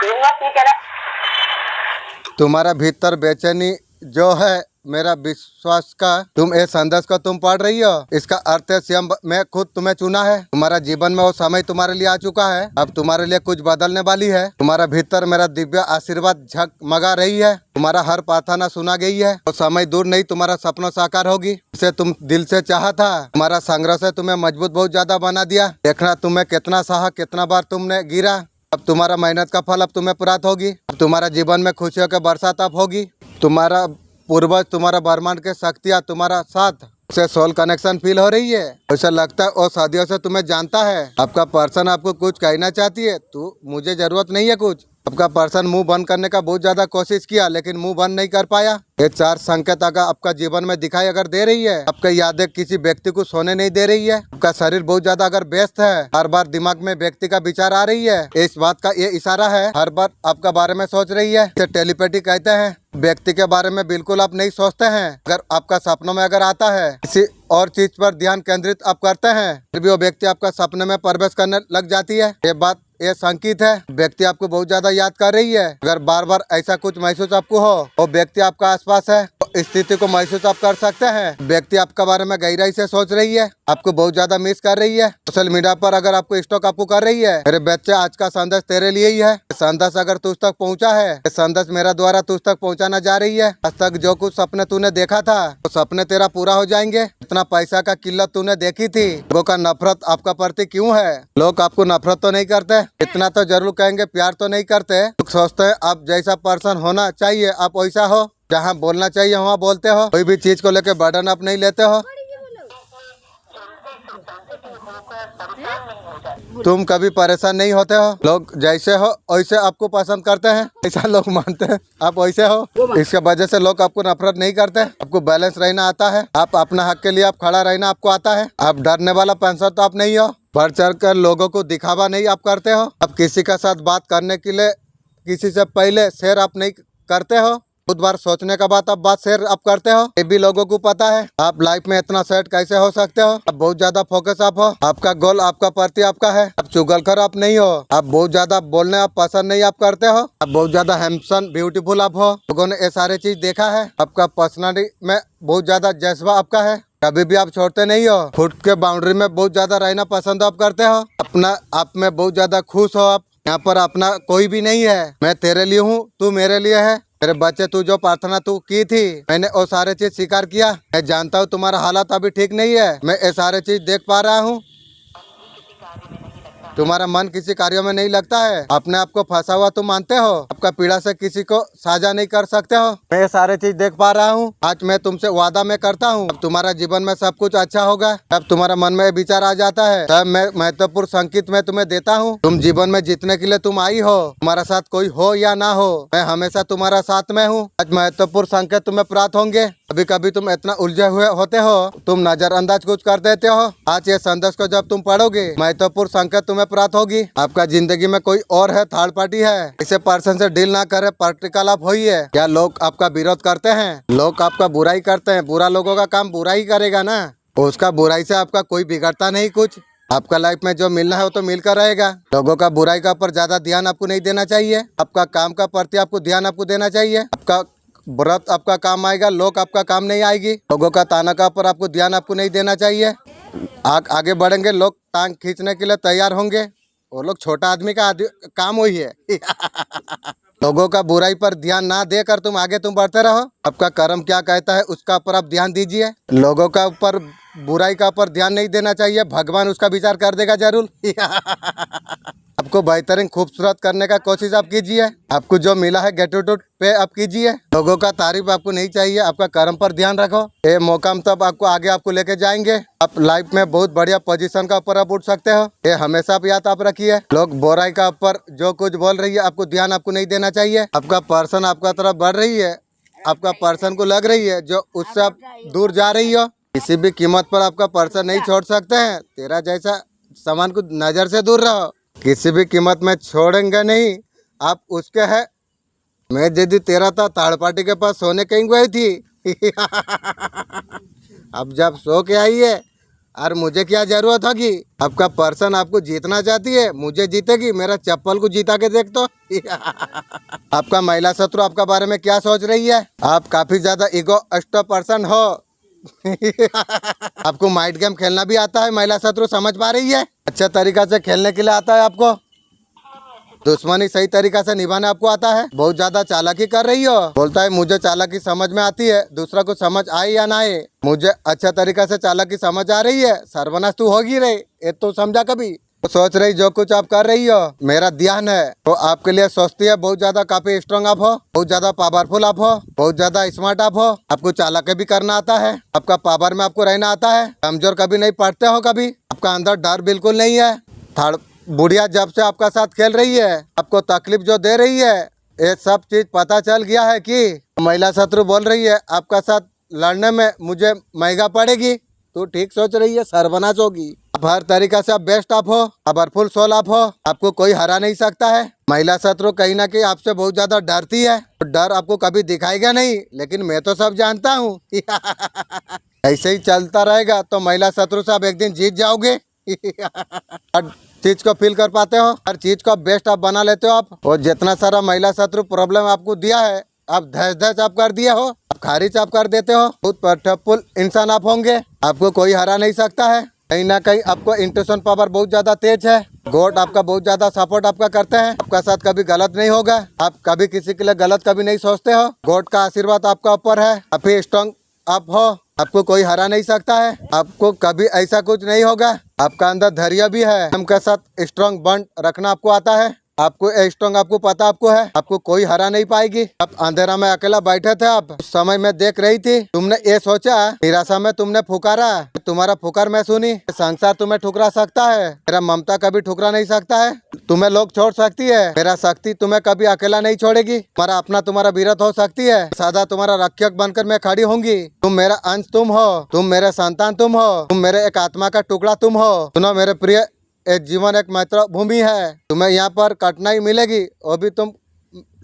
यूनिवर्स ये कह रहा है। तुम्हारा भीतर बेचैनी जो है, मेरा विश्वास का तुम इस संदेश को तुम पढ़ रही हो, इसका अर्थ है स्वयं मैं खुद तुम्हें चुना है। तुम्हारा जीवन में वो समय तुम्हारे लिए आ चुका है। अब तुम्हारे लिए कुछ बदलने वाली है। तुम्हारा भीतर मेरा दिव्य आशीर्वाद झकमगा रही है। तुम्हारा हर प्रार्थना सुना गई है। वो समय दूर नहीं, तुम्हारा सपना साकार होगी। इसे तुम दिल से चाहा था। तुम्हारा संघर्ष से तुम्हें मजबूत बहुत ज्यादा बना दिया। देखना तुम्हें कितना सहा, कितना बार तुमने गिरा। अब तुम्हारा मेहनत का फल अब तुम्हें प्राप्त होगी। अब तुम्हारा जीवन में खुशियों की बरसात अब होगी। तुम्हारा पूर्वज, तुम्हारा ब्रह्मांड के शक्तियाँ तुम्हारा साथ से सोल कनेक्शन फील हो रही है। ऐसा लगता है वो सदियों से तुम्हें जानता है। आपका पर्सन आपको कुछ कहना चाहती है, तो मुझे जरूरत नहीं है कुछ। आपका पर्सन मुंह बंद करने का बहुत ज्यादा कोशिश किया, लेकिन मुंह बंद नहीं कर पाया। ये 4 संकेत अगर आपका जीवन में दिखाई अगर दे रही है, आपकी यादें किसी व्यक्ति को सोने नहीं दे रही है, आपका शरीर बहुत ज्यादा अगर व्यस्त है, हर बार दिमाग में व्यक्ति का विचार आ रही है, इस बात का ये इशारा है हर बार आपका बारे में सोच रही है। इसे टेलीपैथी कहते हैं। व्यक्ति के बारे में बिल्कुल आप नहीं सोचते हैं। अगर आपका सपनों में अगर आता है, किसी और चीज पर ध्यान केंद्रित आप करते हैं, फिर भी वो व्यक्ति आपका सपने में प्रवेश करने लग जाती है। ये बात ये संकेत है व्यक्ति आपको बहुत ज्यादा याद कर रही है। अगर बार बार ऐसा कुछ महसूस आपको हो, वो व्यक्ति आपका आसपास है, तो स्थिति को महसूस आप कर सकते हैं। व्यक्ति आपके बारे में गहराई से सोच रही है, आपको बहुत ज्यादा मिस कर रही है। सोशल मीडिया पर अगर आपको स्टॉक आपको कर रही है, मेरे बच्चे आज का संदेश तेरे लिए ही है। संदेश अगर तुझ तक पहुंचा है, संदेश मेरा द्वारा तुझ तक पहुंचाना जा रही है। आज तक जो कुछ सपने तूने देखा था, वो सपने तेरा पूरा हो जाएंगे। इतना पैसा का किल्लत तूने देखी थी, लोगों का नफरत आपका प्रति क्यों है? लोग आपको नफरत तो नहीं करते, इतना तो जरूर कहेंगे प्यार तो नहीं करते। लोग सोचते हैं आप जैसा पर्सन होना चाहिए आप वैसा हो, जहाँ बोलना चाहिए वहाँ बोलते हो, कोई भी चीज को लेकर बर्डन आप नहीं लेते हो। तुम कभी परेशान नहीं होते हो। लोग जैसे हो वैसे आपको पसंद करते हैं, ऐसा लोग मानते हैं आप वैसे हो। इसके वजह से लोग आपको नफरत नहीं करते। आपको बैलेंस रहना आता है, आप अपना हक के लिए आप खड़ा रहना आपको आता है। आप डरने वाला पेंशन तो आप नहीं हो। बढ़ चढ़ कर लोगों को दिखावा नहीं आप करते हो। आप किसी के साथ बात करने के लिए किसी से पहले शेयर आप नहीं करते हो। बहुत बार सोचने के बाद आप बात शेयर आप करते हो, ये भी लोगों को पता है। आप लाइफ में इतना सेट कैसे हो सकते हो? आप बहुत ज्यादा फोकस आप हो, आपका गोल आपका प्रति आपका है। आप चुगलखोर आप नहीं हो। आप बहुत ज्यादा बोलने आप पसंद नहीं आप करते हो। आप बहुत ज्यादा हैंडसम ब्यूटीफुल आप हो। लोगों ने ये सारे चीज देखा है। आपका पर्सनालिटी में बहुत ज्यादा जज्बा आपका है, कभी भी आप छोड़ते नहीं हो। खुद के बाउंड्री में बहुत ज्यादा रहना पसंद आप करते हो। अपना आप में बहुत ज्यादा खुश हो आप। यहाँ पर अपना कोई भी नहीं है। मैं तेरे लिए हूँ, तू मेरे लिए है। मेरे बच्चे, तू जो प्रार्थना तू की थी, मैंने वो सारे चीज स्वीकार किया। मैं जानता हूँ तुम्हारा हालात अभी ठीक नहीं है, मैं ये सारे चीज देख पा रहा हूँ। तुम्हारा मन किसी कार्यों में नहीं लगता है। अपने आप को फंसा हुआ तुम मानते हो। आपका पीड़ा से किसी को साझा नहीं कर सकते हो। मैं ये सारे चीज देख पा रहा हूँ। आज मैं तुमसे वादा में करता हूँ, अब तुम्हारा जीवन में सब कुछ अच्छा होगा। अब तुम्हारा मन में विचार आ जाता है, तब मैं महत्वपूर्ण संकेत मैं तुम्हें देता हूँ। तुम जीवन में जीतने के लिए तुम आई हो। तुम्हारा साथ कोई हो या ना हो, मैं हमेशा तुम्हारा साथ में हूँ। आज महत्वपूर्ण संकेत तुम्हें प्राप्त होंगे। कभी कभी तुम इतना उलझे हुए होते हो, तुम नजरअंदाज कुछ कर देते हो। आज ये संदेश को जब तुम पढ़ोगे, महत्वपूर्ण संकेत तुम्हें प्राप्त होगी। आपका जिंदगी में कोई और है, थर्ड पार्टी है। इसे पर्सन से डील ना करे, प्रैक्टिकल आप होइए। क्या लोग आपका विरोध करते हैं? लोग आपका बुराई करते हैं। बुरा लोगों का काम बुरा ही करेगा ना। उसका बुराई से आपका कोई बिगड़ता नहीं कुछ। आपका लाइफ में जो मिलना है वो तो मिलकर रहेगा। लोगों का बुराई का ऊपर ज्यादा ध्यान आपको नहीं देना चाहिए। आपका काम का प्रति आपको ध्यान आपको देना चाहिए। आपका व्रत आपका काम आएगा, लोग आपका काम नहीं आएगी। लोगों का ताना का ऊपर आपको ध्यान आपको नहीं देना चाहिए। आगे बढ़ेंगे, लोग टांग खींचने के लिए तैयार होंगे। वो लोग छोटा आदमी का काम वही है। लोगों का बुराई पर ध्यान ना देकर तुम आगे तुम बढ़ते रहो। आपका कर्म क्या कहता है उसका ऊपर आप ध्यान दीजिए। लोगों का ऊपर बुराई का ऊपर ध्यान नहीं देना चाहिए, भगवान उसका विचार कर देगा जरूर। आपको बेहतरीन खूबसूरत करने का कोशिश आप कीजिए। आपको जो मिला है ग्रेटिट्यूड पे आप कीजिए। लोगों का तारीफ आपको नहीं चाहिए, आपका कर्म पर ध्यान रखो। ये मौका तब आपको आगे आपको लेके जाएंगे। आप लाइफ में बहुत बढ़िया पोजीशन का ऊपर आप उठ सकते हो। ये हमेशा आप याद आप रखिए। लोग बुराई का ऊपर जो कुछ बोल रही है आपको ध्यान आपको नहीं देना चाहिए। आपका पर्सन आपका तरफ बढ़ रही है, आपका पर्सन को लग रही है जो उससे आप दूर जा रही हो। किसी भी कीमत पर आपका पर्सन नहीं छोड़ सकते हैं। तेरा जैसा सामान को नजर से दूर रहो, किसी भी कीमत में छोड़ेंगे नहीं। आप उसके है। मैं यदि तेरा था थर्ड पार्टी के पास सोने कहीं गई थी। अब जब सो के आई है और मुझे क्या जरूरत होगी। आपका पर्सन आपको जीतना चाहती है, मुझे जीतेगी। मेरा चप्पल को जीता के देख तो। आपका महिला शत्रु आपका बारे में क्या सोच रही है। आप काफी ज्यादा ईगोइस्ट पर्सन हो। आपको माइंड गेम खेलना भी आता है, महिला शत्रु समझ पा रही है। अच्छा तरीका से खेलने के लिए आता है आपको। दुश्मनी सही तरीका से निभाना आपको आता है। बहुत ज्यादा चालाकी कर रही हो। बोलता है मुझे चालाकी समझ में आती है, दूसरा को समझ आए या ना आए। मुझे अच्छा तरीका से चालाकी समझ आ रही है। सर्वनाश तू होगी रे, ये तो समझा कभी। तो सोच रही जो कुछ आप कर रही हो मेरा ध्यान है तो आपके लिए सोचती है। बहुत ज्यादा काफी स्ट्रांग आप हो, बहुत ज्यादा पावरफुल आप हो, बहुत ज्यादा स्मार्ट आप हो। आपको चालाकी भी करना आता है, आपका पावर में आपको रहना आता है। कमजोर कभी नहीं पड़ते हो कभी। आपका अंदर डर बिल्कुल नहीं है। थर्ड बुढ़िया जब से आपका साथ खेल रही है, आपको तकलीफ जो दे रही है, ये सब चीज पता चल गया है कि महिला शत्रु बोल रही है आपका साथ लड़ने में मुझे महंगा पड़ेगी। तो ठीक सोच रही है, सर्वनाश होगी। आप हर तरीका से आप बेस्ट आप हो, पावरफुल सोल आप हो। आपको कोई हरा नहीं सकता है। महिला शत्रु कहीं ना कहीं आपसे बहुत ज्यादा डरती है। डर आपको कभी दिखाएगा नहीं, लेकिन मैं तो सब जानता हूँ। ऐसे ही चलता रहेगा तो महिला शत्रु से आप एक दिन जीत जाओगे। हर चीज को फील कर पाते हो, हर चीज को बेस्ट आप बना लेते हो आप। और जितना सारा महिला शत्रु प्रॉब्लम आपको दिया है, आप धैर्य धैर्य आप कर दिए हो, आप खारिज आप कर देते हो। बहुत पावरफुल इंसान आप होंगे। आपको कोई हरा नहीं सकता है। कहीं ना कहीं आपको इंट्यूशन पावर बहुत ज्यादा तेज है। गॉड आपका बहुत ज्यादा सपोर्ट आपका करते हैं। आपका साथ कभी गलत नहीं होगा। आप कभी किसी के लिए गलत कभी नहीं सोचते हो। गॉड का आशीर्वाद आपका ऊपर है। काफी स्ट्रॉन्ग आप हो। आपको कोई हरा नहीं सकता है। आपको कभी ऐसा कुछ नहीं होगा। आपका अंदर धैर्य भी है। उनके साथ स्ट्रॉन्ग बॉन्ड रखना आपको आता है। आपको स्ट्रॉन्ग आपको पता आपको है। आपको कोई हरा नहीं पाएगी। आप अंधेरा में अकेला बैठे थे, आप उस समय में देख रही थी। तुमने ये सोचा, निराशा में तुमने फुकारा, तुम्हारा फुकार मैं सुनी। संसार तुम्हें ठुकरा सकता है, मेरा ममता कभी ठुकरा नहीं सकता है। तुम्हें लोग छोड़ सकती है, मेरा शक्ति तुम्हें कभी अकेला नहीं छोड़ेगी। तुम्हारा अपना तुम्हारा विरत हो सकती है, सदा तुम्हारा रक्षक बनकर मैं खड़ी होंगी। तुम मेरा अंश तुम हो, तुम मेरे संतान तुम हो, तुम मेरे एक आत्मा का टुकड़ा तुम हो। सुनो मेरे प्रिय, एक जीवन एक मातृ भूमि है। तुम्हें यहाँ पर कठिनाई मिलेगी, वो भी तुम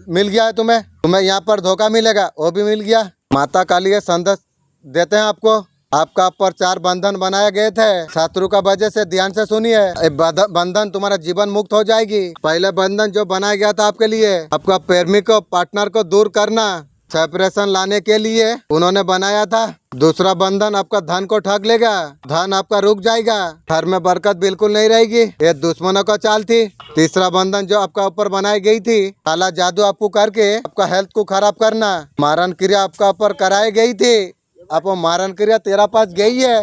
मिल गया है। तुम्हें यहाँ पर धोखा मिलेगा, वो भी मिल गया। माता काली ये संदेश देते हैं आपको। आपका पर 4 बंधन बनाए गए थे शत्रु का वजह से। ध्यान से सुनिए, बंधन तुम्हारा जीवन मुक्त हो जाएगी। पहले बंधन जो बनाया गया था आपके लिए, आपका प्रेमी को पार्टनर को दूर करना, सेपरेशन लाने के लिए उन्होंने बनाया था। दूसरा बंधन आपका धन को ठग लेगा, धन आपका रुक जाएगा, घर में बरकत बिल्कुल नहीं रहेगी। ये दुश्मनों का चाल थी। तीसरा बंधन जो आपका ऊपर बनाई गई थी, काला जादू आपको करके आपका हेल्थ को खराब करना, मारण क्रिया आपका ऊपर कराई गई थी। अब वो मारण क्रिया तेरा पास गई है।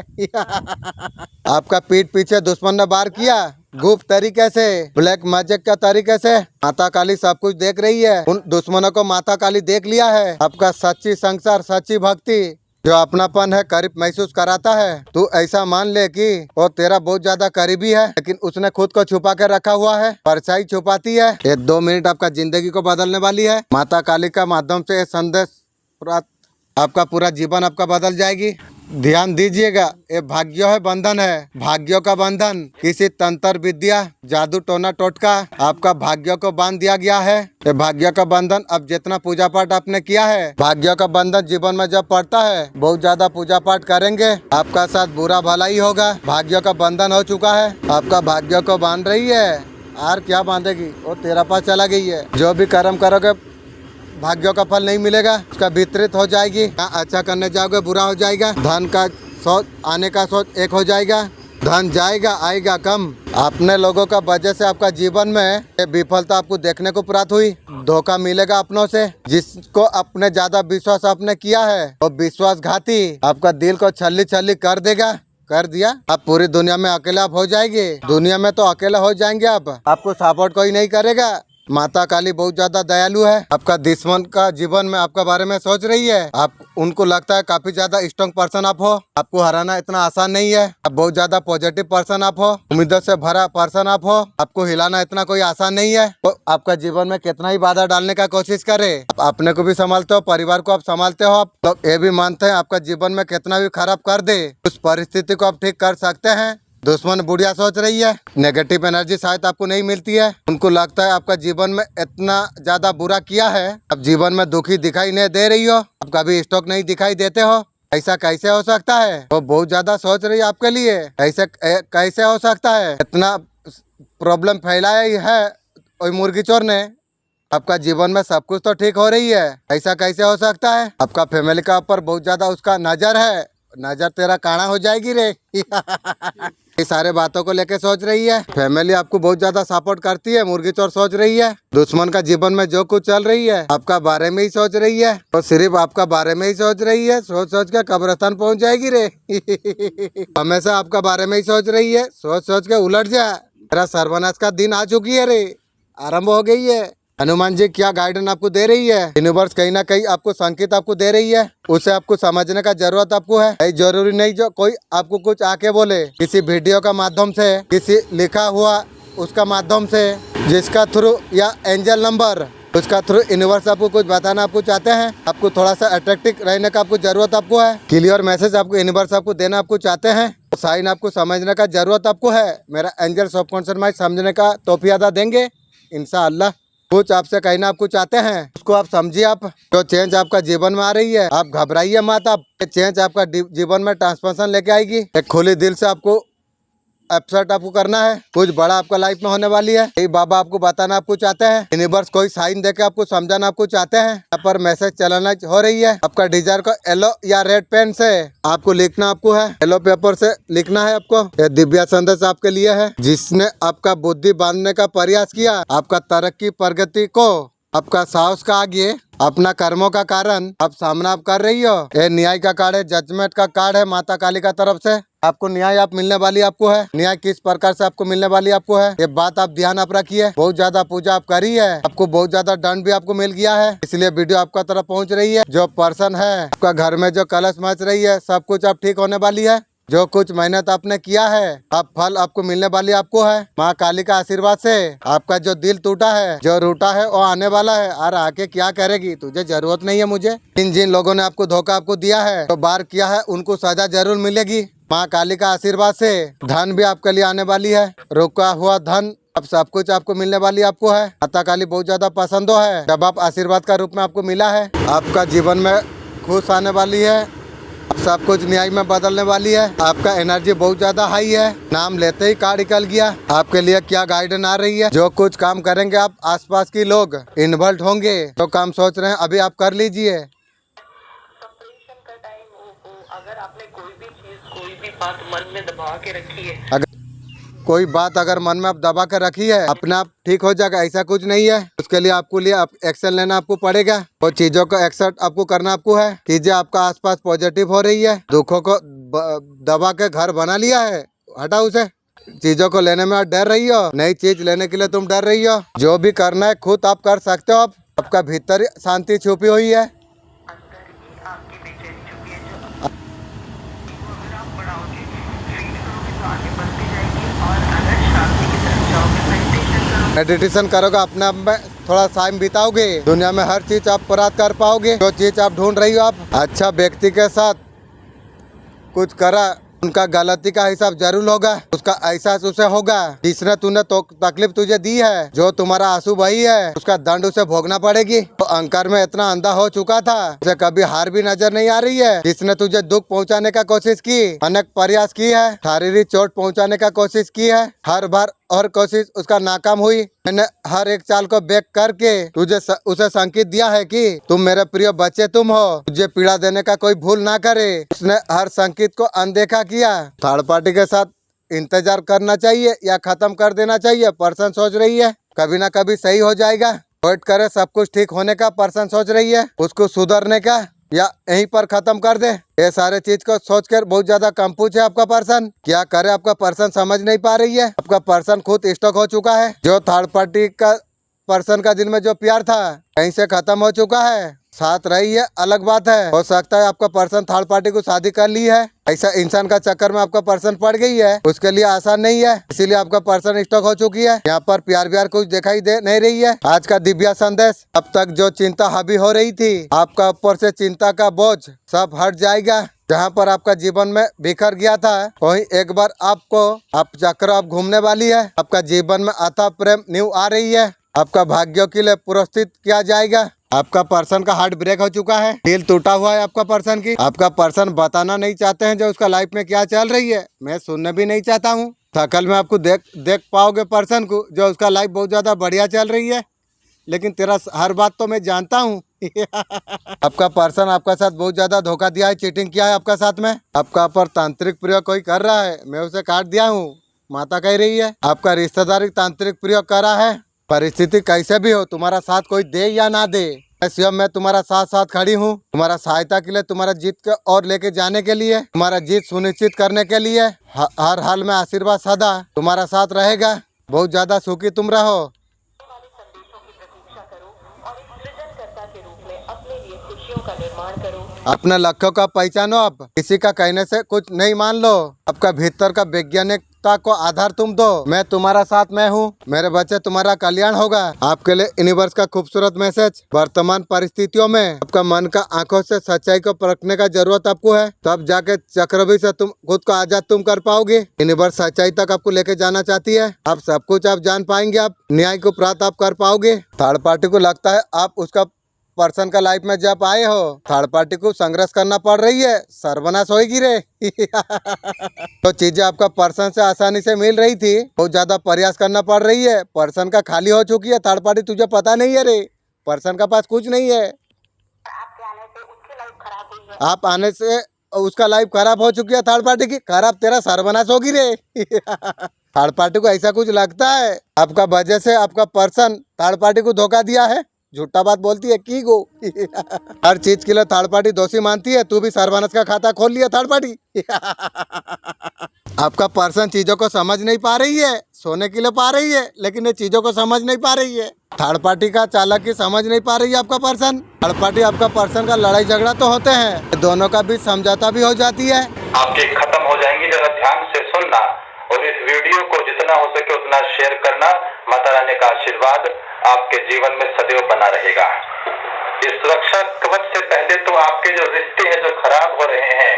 आपका पीठ पीछे दुश्मन ने वार किया, गुप्त तरीके से, ब्लैक मैजिक का तरीके से। माता काली सब कुछ देख रही है। उन दुश्मनों को माता काली देख लिया है। आपका सच्ची संसार, सच्ची भक्ति, जो अपनापन है, करीब महसूस कराता है। तू ऐसा मान ले कि वो तेरा बहुत ज्यादा करीबी है, लेकिन उसने खुद को छुपा कर रखा हुआ है। परछाई छुपाती है। ये 2 मिनट आपका जिंदगी को बदलने वाली है। माता काली का माध्यम से ये संदेश आपका पूरा जीवन आपका बदल जाएगी। ध्यान दीजिएगा, ये भाग्य है बंधन है, भाग्यों का बंधन किसी तंत्र विद्या जादू टोना टोटका आपका भाग्य को बांध दिया गया है। ये भाग्य का बंधन, अब जितना पूजा पाठ आपने किया है, भाग्य का बंधन जीवन में जब पड़ता है, बहुत ज्यादा पूजा पाठ करेंगे, आपका साथ बुरा भला ही होगा। भाग्य का बंधन हो चुका है, आपका भाग्य को बांध रही है। और क्या बांधेगी, वो तेरा पास चला गई है। जो भी कर्म करोगे भाग्यों का फल नहीं मिलेगा, उसका वितरित हो जाएगी। अच्छा करने जाओगे बुरा हो जाएगा। धन का सोच आने का सोच एक हो जाएगा, धन जाएगा आएगा कम। अपने लोगों का वजह से आपका जीवन में विफलता आपको देखने को प्राप्त हुई। धोखा मिलेगा अपनों से, जिसको अपने ज्यादा विश्वास आपने किया है वो विश्वासघाती आपका दिल को छल्ली छल्ली कर देगा। कर दिया, आप पूरी दुनिया में अकेला आप हो जाएंगे। दुनिया में तो अकेला हो जाएंगे आप, आपको सपोर्ट कोई नहीं करेगा। माता काली बहुत ज्यादा दयालु है। आपका दुश्मन का जीवन में आपका बारे में सोच रही है। आप उनको लगता है काफी ज्यादा स्ट्रॉन्ग पर्सन आप हो, आपको हराना इतना आसान नहीं है। आप बहुत ज्यादा पॉजिटिव पर्सन आप हो, उम्मीदों से भरा पर्सन आप हो, आपको हिलाना इतना कोई आसान नहीं है। तो आपका जीवन में कितना ही बाधा डालने का कोशिश करे, आप अपने को भी संभालते हो, परिवार को आप संभालते हो। आप तो ये भी मानते हैं आपका जीवन में कितना भी खराब कर दे, उस परिस्थिति को आप ठीक कर सकते हैं। दुश्मन बुढ़िया सोच रही है, नेगेटिव एनर्जी शायद आपको नहीं मिलती है। उनको लगता है आपका जीवन में इतना ज्यादा बुरा किया है, अब जीवन में दुखी दिखाई नहीं दे रही हो, आप कभी स्टॉक नहीं दिखाई देते हो। ऐसा कैसे हो सकता है, वो बहुत ज्यादा सोच रही है आपके लिए। ऐसे कैसे हो सकता है, इतना प्रॉब्लम फैलाया है कोई मुर्गी चोर ने। आपका जीवन में सब कुछ तो ठीक हो रही है, ऐसा कैसे हो सकता है। आपका फैमिली का ऊपर बहुत ज्यादा उसका नजर है, नजर तेरा काड़ा हो जाएगी रे। ये सारे बातों को लेके सोच रही है। फैमिली आपको बहुत ज्यादा सपोर्ट करती है, मुर्गी चोर सोच रही है। दुश्मन का जीवन में जो कुछ चल रही है आपका बारे में ही सोच रही है, तो सिर्फ आपका बारे में ही सोच रही है। सोच सोच के कब्रिस्तान पहुंच जाएगी रे। हमेशा आपका बारे में ही सोच रही है, सोच सोच के उलट जा। मेरा सर्वनाश का दिन आ चुकी है रे, आरम्भ हो गई है। हनुमान जी क्या गाइडेंस आपको दे रही है, यूनिवर्स कहीं ना कहीं आपको संकेत आपको दे रही है, उसे आपको समझने का जरूरत आपको है। कहीं जरूरी नहीं जो कोई आपको कुछ आके बोले, किसी वीडियो का माध्यम से, किसी लिखा हुआ उसका माध्यम से, जिसका थ्रू या एंजल नंबर उसका थ्रू यूनिवर्स आपको कुछ बताना आपको चाहते हैं। आपको थोड़ा सा अट्रैक्टिव रहने का आपको जरूरत आपको है। क्लियर मैसेज आपको यूनिवर्स आपको देना आपको चाहते हैं, साइन आपको समझने का जरूरत आपको है। मेरा एंजल सबकॉन्शियस माइंड समझने का तौफीक अदा देंगे इंशाअल्लाह। कुछ आपसे कहना आपको चाहते हैं, उसको आप समझिए। आप जो चेंज आपका जीवन में आ रही है, आप घबराइए मत। आप चेंज आपका जीवन में ट्रांसफॉर्मेशन लेके आएगी। एक खुले दिल से आपको एफर्ट आपको करना है, कुछ बड़ा आपका लाइफ में होने वाली है। यही बाबा आपको बताना आपको चाहते हैं। यूनिवर्स कोई साइन देके आपको समझाना आपको चाहते हैं। यहाँ पर मैसेज चलाना हो रही है। आपका डिजायर को येलो या रेड पेन से आपको लिखना आपको है, येलो पेपर से लिखना है आपको। यह दिव्य संदेश आपके लिए है, जिसने आपका बुद्धि बांधने का प्रयास किया, आपका तरक्की प्रगति को, आपका साहस का आगे, अपना कर्मों का कारण आप सामना आप कर रही हो। ये न्याय का कार्ड है, जजमेंट का कार्ड है माता काली का तरफ से। आपको न्याय आप मिलने वाली आपको है। न्याय किस प्रकार से आपको मिलने वाली आपको है, ये बात आप ध्यान आप रखिए। बहुत ज्यादा पूजा आप करी है, आपको बहुत ज्यादा दंड भी आपको मिल गया है, इसलिए वीडियो आपका तरफ पहुंच रही है। जो पर्सन है आपका घर में जो कलश मच रही है, सब कुछ आप ठीक होने वाली है। जो कुछ मेहनत आपने किया है, अब फल आपको मिलने वाली आपको है। माँ काली का आशीर्वाद से आपका जो दिल टूटा है, जो रूठा है, वो आने वाला है। और आके क्या करेगी, तुझे जरूरत नहीं है मुझे। जिन लोगों ने आपको धोखा आपको दिया है, तो बार किया है, उनको सजा जरूर मिलेगी। माँ काली का आशीर्वाद से धन भी आपके लिए आने वाली है। रुका हुआ धन अब सब कुछ आपको मिलने वाली आपको है। माता काली बहुत ज्यादा पसंद है जब आप आशीर्वाद का रूप में आपको मिला है। आपका जीवन में खुश आने वाली है, सब कुछ न्याय में बदलने वाली है। आपका एनर्जी बहुत ज्यादा हाई है, नाम लेते ही कार्ड निकल गया। आपके लिए क्या गाइडेंस आ रही है, जो कुछ काम करेंगे आप, आसपास के लोग इन्वॉल्व होंगे। जो काम सोच रहे हैं अभी आप कर लीजिए। सेपरेशन का टाइम हो, अगर आपने कोई भी चीज, कोई भी बात मन में दबा के रखी है, अगर कोई बात अगर मन में आप दबा कर रखी है, अपने आप ठीक हो जाएगा, ऐसा कुछ नहीं है। उसके लिए आपको एक्शन लेना आपको पड़ेगा। वो चीजों को एक्सेप्ट आपको करना आपको है। चीजें आपका आसपास पॉजिटिव हो रही है, दुखों को दबा के घर बना लिया है, हटाओ उसे। चीजों को लेने में आप डर रही हो, नई चीज लेने के लिए तुम डर रही हो। जो भी करना है खुद आप कर सकते हो। आपका भीतर शांति छुपी हुई है। अंदर ही आपकी बेचैनी छुपी है। जो अगर आप बढ़ाओगे, फील करोगे, तो आगे बढ़ती जाएगी। और अगर शांति की तरफ जाओगे, मेडिटेशन करोगे, अपने आप में थोड़ा टाइम बिताओगे, दुनिया में हर चीज आप प्राप्त कर पाओगे। जो चीज आप ढूंढ रही हो, आप अच्छा व्यक्ति के साथ कुछ करा उनका गलती का हिसाब जरूर होगा, उसका एहसास उसे होगा। जिसने तूने तो तकलीफ तुझे दी है, जो तुम्हारा आंसू बही है, उसका दंड उसे भोगना पड़ेगी। तो अहंकार में इतना अंधा हो चुका था, उसे कभी हार भी नजर नहीं आ रही है। जिसने तुझे दुख पहुंचाने का कोशिश की, अनेक प्रयास की है, शारीरिक चोट पहुंचाने का कोशिश की है, हर बार और कोशिश उसका नाकाम हुई। मैंने हर एक चाल को बैक करके उसे संकेत दिया है कि तुम मेरे प्रिय बच्चे तुम हो, तुझे पीड़ा देने का कोई भूल ना करे। उसने हर संकेत को अनदेखा किया। थर्ड पार्टी के साथ इंतजार करना चाहिए या खत्म कर देना चाहिए, पर्सन सोच रही है। कभी ना कभी सही हो जाएगा, वेट करे सब कुछ ठीक होने का। पर्सन सोच रही है उसको सुधरने का, या यहीं पर खत्म कर दे। ये सारे चीज को सोचकर बहुत ज्यादा कंफ्यूज है आपका पर्सन। क्या करे आपका पर्सन समझ नहीं पा रही है। आपका पर्सन खुद स्टक हो चुका है। जो थर्ड पार्टी का पर्सन का दिल में जो प्यार था कहीं से खत्म हो चुका है। साथ रही है अलग बात है, हो सकता है आपका पर्सन थर्ड पार्टी को शादी कर ली है। ऐसा इंसान का चक्कर में आपका पर्सन पड़ गई है, उसके लिए आसान नहीं है, इसीलिए आपका पर्सन स्टक हो चुकी है। यहाँ पर प्यार व्यार कुछ दिखाई दे नहीं रही है। आज का दिव्या संदेश, अब तक जो चिंता हावी हो रही थी, आपका ऊपर से चिंता का बोझ सब हट जाएगा। जहाँ पर आपका जीवन में बिखर गया था, वहीं एक बार आप चक्र आप घूमने वाली है। आपका जीवन में अथाह प्रेम न्यू आ रही है। आपका भाग्यों के लिए पुरस्कृत किया जाएगा। आपका पर्सन का हार्ट ब्रेक हो चुका है, दिल टूटा हुआ है आपका पर्सन की। आपका पर्सन बताना नहीं चाहते हैं जो उसका लाइफ में क्या चल रही है, मैं सुनने भी नहीं चाहता हूँ। शकल में आपको देख पाओगे पर्सन को, जो उसका लाइफ बहुत ज्यादा बढ़िया चल रही है, लेकिन तेरा हर बात तो मैं जानता हूँ। आपका पर्सन आपका साथ बहुत ज्यादा धोखा दिया है, चीटिंग किया है आपका साथ में। आपका पर तांत्रिक प्रयोग कोई कर रहा है, मैं उसे काट दिया हूँ, माता कह रही है। आपका रिश्तेदारी तांत्रिक प्रयोग कर रहा है। परिस्थिति कैसे भी हो, तुम्हारा साथ कोई दे या ना दे, स्वयं मैं तुम्हारा साथ साथ खड़ी हूँ। तुम्हारा सहायता के लिए, तुम्हारा जीत के और लेके जाने के लिए, तुम्हारा जीत सुनिश्चित करने के लिए। हर हाल में आशीर्वाद सदा तुम्हारा साथ रहेगा। बहुत ज्यादा सुखी तुम रहो। वाले संदेशों की प्रतीक्षा करो और एक सृजनकर्ता के रूप में अपने लिए खुशियों का निर्माण करो। अपने लक्ष्यों का पहचानो। आप किसी का कहने से कुछ नहीं मान लो। आपका भीतर का वैज्ञानिकता को आधार तुम दो। मैं तुम्हारा साथ मैं हूँ, मेरे बच्चे, तुम्हारा कल्याण होगा। आपके लिए यूनिवर्स का खूबसूरत मैसेज, वर्तमान परिस्थितियों में आपका मन का आंखों से सच्चाई को परखने का जरूरत आपको है, तब जाके चक्रव्यूह से तुम खुद को आजाद तुम कर पाओगे। यूनिवर्स सच्चाई तक आपको लेके जाना चाहती है। आप सब कुछ आप जान पाएंगे, आप न्याय को प्राप्त आप कर पाओगे। थर्ड पार्टी को लगता है आप उसका पर्सन का लाइफ में जब आए हो, थर्ड पार्टी को संघर्ष करना पड़ रही है, सर्वनाश होगी रे। तो चीजें आपका पर्सन से आसानी से मिल रही थी, बहुत ज्यादा प्रयास करना पड़ रही है। पर्सन का खाली हो चुकी है थर्ड पार्टी, तुझे पता नहीं है रे, पर्सन का पास कुछ नहीं है। आपके आने से उसकी लाइफ खराब हुई है। आप आने से उसका लाइफ खराब हो चुकी है थर्ड पार्टी की, खराब तेरा सर्वनाश होगी रे। थर्ड पार्टी को ऐसा कुछ लगता है आपका वजह से आपका पर्सन थर्ड पार्टी को धोखा दिया है। झूठा बात बोलती है की गो। हर चीज के लिए थर्ड पार्टी दोषी मानती है। तू भी सर्वनाश का खाता खोल लिया थर्ड पार्टी। आपका पर्सन चीजों को समझ नहीं पा रही है, सोने के लिए पा रही है, लेकिन ये चीजों को समझ नहीं पा रही है। थर्ड पार्टी का चालाकी की समझ नहीं पा रही है आपका पर्सन। थर्ड पार्टी आपका पर्सन का लड़ाई झगड़ा तो होते हैं, दोनों का भी समझौता भी हो जाती है। आपके खत्म हो जाएंगी, जरा ध्यान से सुनना और इस वीडियो को जितना हो सके उतना शेयर करना। माता रानी का आशीर्वाद आपके जीवन में सदैव बना रहेगा। इस सुरक्षा कवच से पहले तो आपके जो रिश्ते हैं जो खराब हो रहे हैं,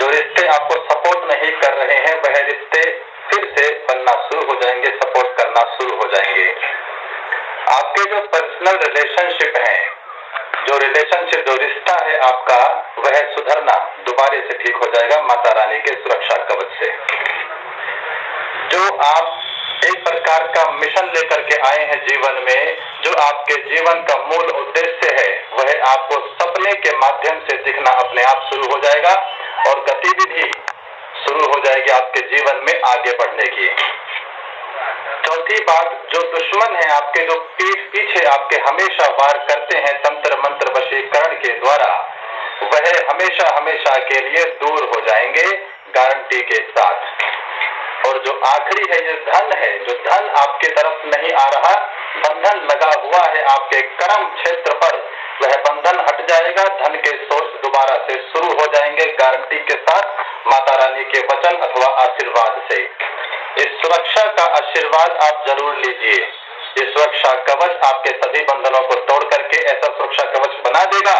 जो रिश्ते आपको सपोर्ट नहीं कर रहे हैं, वह रिश्ते फिर से बनना शुरू हो जाएंगे, सपोर्ट करना शुरू हो जाएंगे। आपके जो पर्सनल रिलेशनशिप है, जो रिश्ता है आपका, वह सुधरना दोबारा से ठीक हो जाएगा माता रानी के सुरक्षा कवच से। जो आप एक प्रकार का मिशन लेकर के आए हैं जीवन में, जो आपके जीवन का मूल उद्देश्य है, वह आपको सपने के माध्यम से दिखना अपने आप शुरू हो जाएगा और गतिविधि शुरू हो जाएगी आपके जीवन में आगे बढ़ने की। चौथी बात, जो दुश्मन है आपके, जो पीठ पीछे आपके हमेशा वार करते हैं तंत्र मंत्र वशीकरण के द्वारा, वह हमेशा हमेशा के लिए दूर हो जाएंगे गारंटी के साथ। और जो आखिरी है, ये धन है, जो धन आपके तरफ नहीं आ रहा, बंधन लगा हुआ है आपके कर्म क्षेत्र पर, वह बंधन हट जाएगा। धन के सोर्स दोबारा से शुरू हो जाएंगे गारंटी के साथ, माता रानी के वचन अथवा आशीर्वाद से। इस सुरक्षा का आशीर्वाद आप जरूर लीजिए। ये सुरक्षा कवच आपके सभी बंधनों को तोड़ करके ऐसा सुरक्षा कवच बना देगा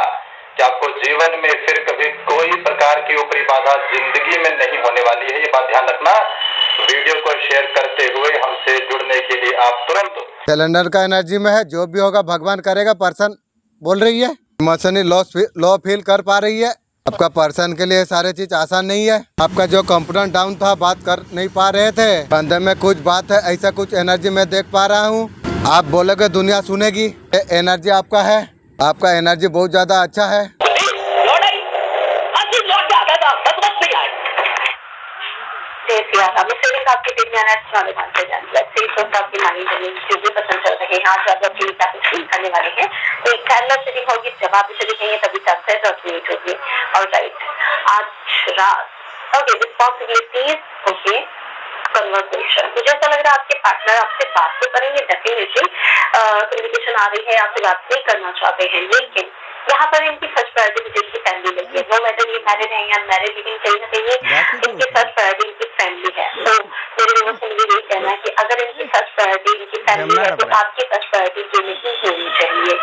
कि आपको जीवन में फिर कभी कोई प्रकार की ऊपरी बाधा जिंदगी में नहीं होने वाली है। ये बात ध्यान रखना। वीडियो को शेयर करते हुए हमसे जुड़ने के लिए आप तुरंत कैलेंडर का एनर्जी में है, जो भी होगा भगवान करेगा। पर्सन बोल रही है इमोशनली लो फील कर पा रही है। आपका पर्सन के लिए सारे चीज आसान नहीं है। आपका जो कॉन्फिडेंस डाउन था, बात कर नहीं पा रहे थे, बंदे में कुछ बात है, ऐसा कुछ एनर्जी मैं देख पा रहा हूँ। आप बोलोगे दुनिया सुनेगी, एनर्जी आपका है, आपका एनर्जी बहुत ज्यादा अच्छा है। आपके दिन में एनर्जी वाले मानते जाए, वैसे इस वक्त आपकी मानी जानी जो भी पसंद चल रहे हैं, आज आप अपनी फील करने वाले हैं, तो एक कैलर सेटिंग होगी। जब आप इसे दिखेंगे तभी सनसेट और क्रिएट होगी। और राइट, आज रात ओके, रिस्पॉन्सिबिलिटीज ओके, कन्वर्सेशन। मुझे ऐसा लग रहा है आपके पार्टनर आपसे बात तो करेंगे, डेफिनेटली कम्युनिकेशन आ रही है, आपसे बात नहीं करना चाहते हैं, लेकिन यहाँ पर इनकी फर्स्ट प्रायोरिटी मुझे इनकी फैमिली लगी है। नो मैटर ये मैरिड है या मैरिड, लेकिन कहीं ना कहीं इनकी फर्स्ट प्रायोरिटी इनकी फैमिली है। तो मेरे लोगों से मुझे यही कहना है कि अगर इनकी फर्स्ट प्रायोरिटी इनकी फैमिली है, तो आपकी फर्स्ट प्रायोरिटी ये नहीं होनी चाहिए।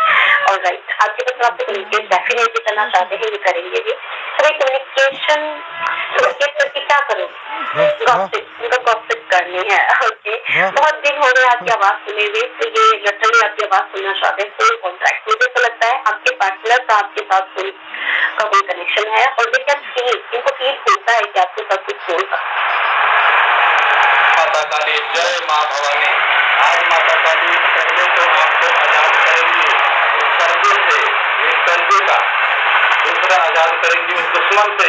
और राइट, आपके पास आपसे कम्युनिकेट डेफिनेटली करना चाहते हैं, ये करेंगे भी। तो कम्युनिकेशन करके क्या करो, गॉसिप करनी है। ओके, बहुत दिन हो गए आपकी आवाज सुने हुए, तो ये लिटरली आपकी आवाज सुनना चाहते हैं। फुल कॉन्ट्रैक्ट, मुझे तो लगता है आपके पार्टनर का आपके साथ फुल का कोई कनेक्शन है, और दे कैन फील, इनको फील होता है कि आपके साथ कुछ होगा। माता काली जय माँ भवानी। आज माता काली पहले तो आपको आजाद करेंगी उस कर्जे से, इस कर्जे का। दूसरा, आजाद करेंगी उस दुश्मन से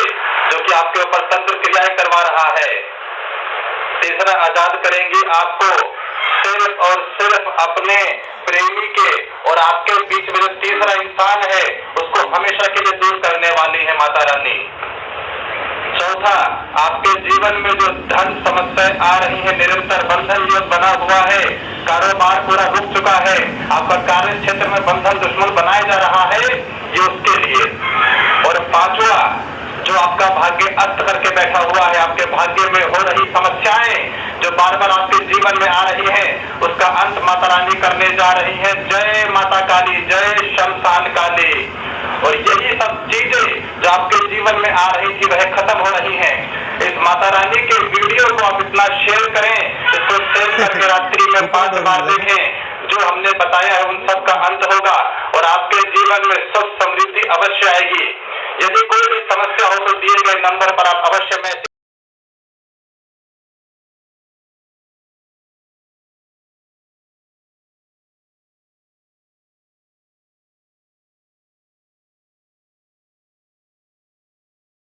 जो कि आपके ऊपर तंत्र क्रियाएं करवा रहा है। तीसरा, आजाद करेंगी आपको सिर्फ और सिर्फ अपने प्रेमी के और आपके बीच में जो तीसरा इंसान है उसको हमेशा के लिए दूर करने वाली है माता रानी। चौथा, आपके जीवन में जो धन समस्याएं आ रही है, निरंतर बंधन योग बना हुआ है, कारोबार पूरा रुक चुका है, आपका कार्य क्षेत्र में बंधन दुश्मन बनाया जा रहा है, ये उसके लिए। और पांचवा, जो आपका भाग्य अस्त करके बैठा हुआ है, आपके भाग्य में हो रही समस्याएं जो बार बार आपके जीवन में आ रही है, उसका अंत माता रानी करने जा रही है। जय माता काली, जय शमशान काली। और यही सब चीजें जो आपके जीवन में आ रही थी वह खत्म हो रही हैं। इस माता रानी के वीडियो को आप इतना शेयर करें, इसको शेयर करके रात्रि में 5 बार देखें। जो हमने बताया है उन सब का अंत होगा और आपके जीवन में सुख समृद्धि अवश्य आएगी। यदि कोई भी समस्या हो तो दिए गए नंबर पर आप अवश्य मैसेज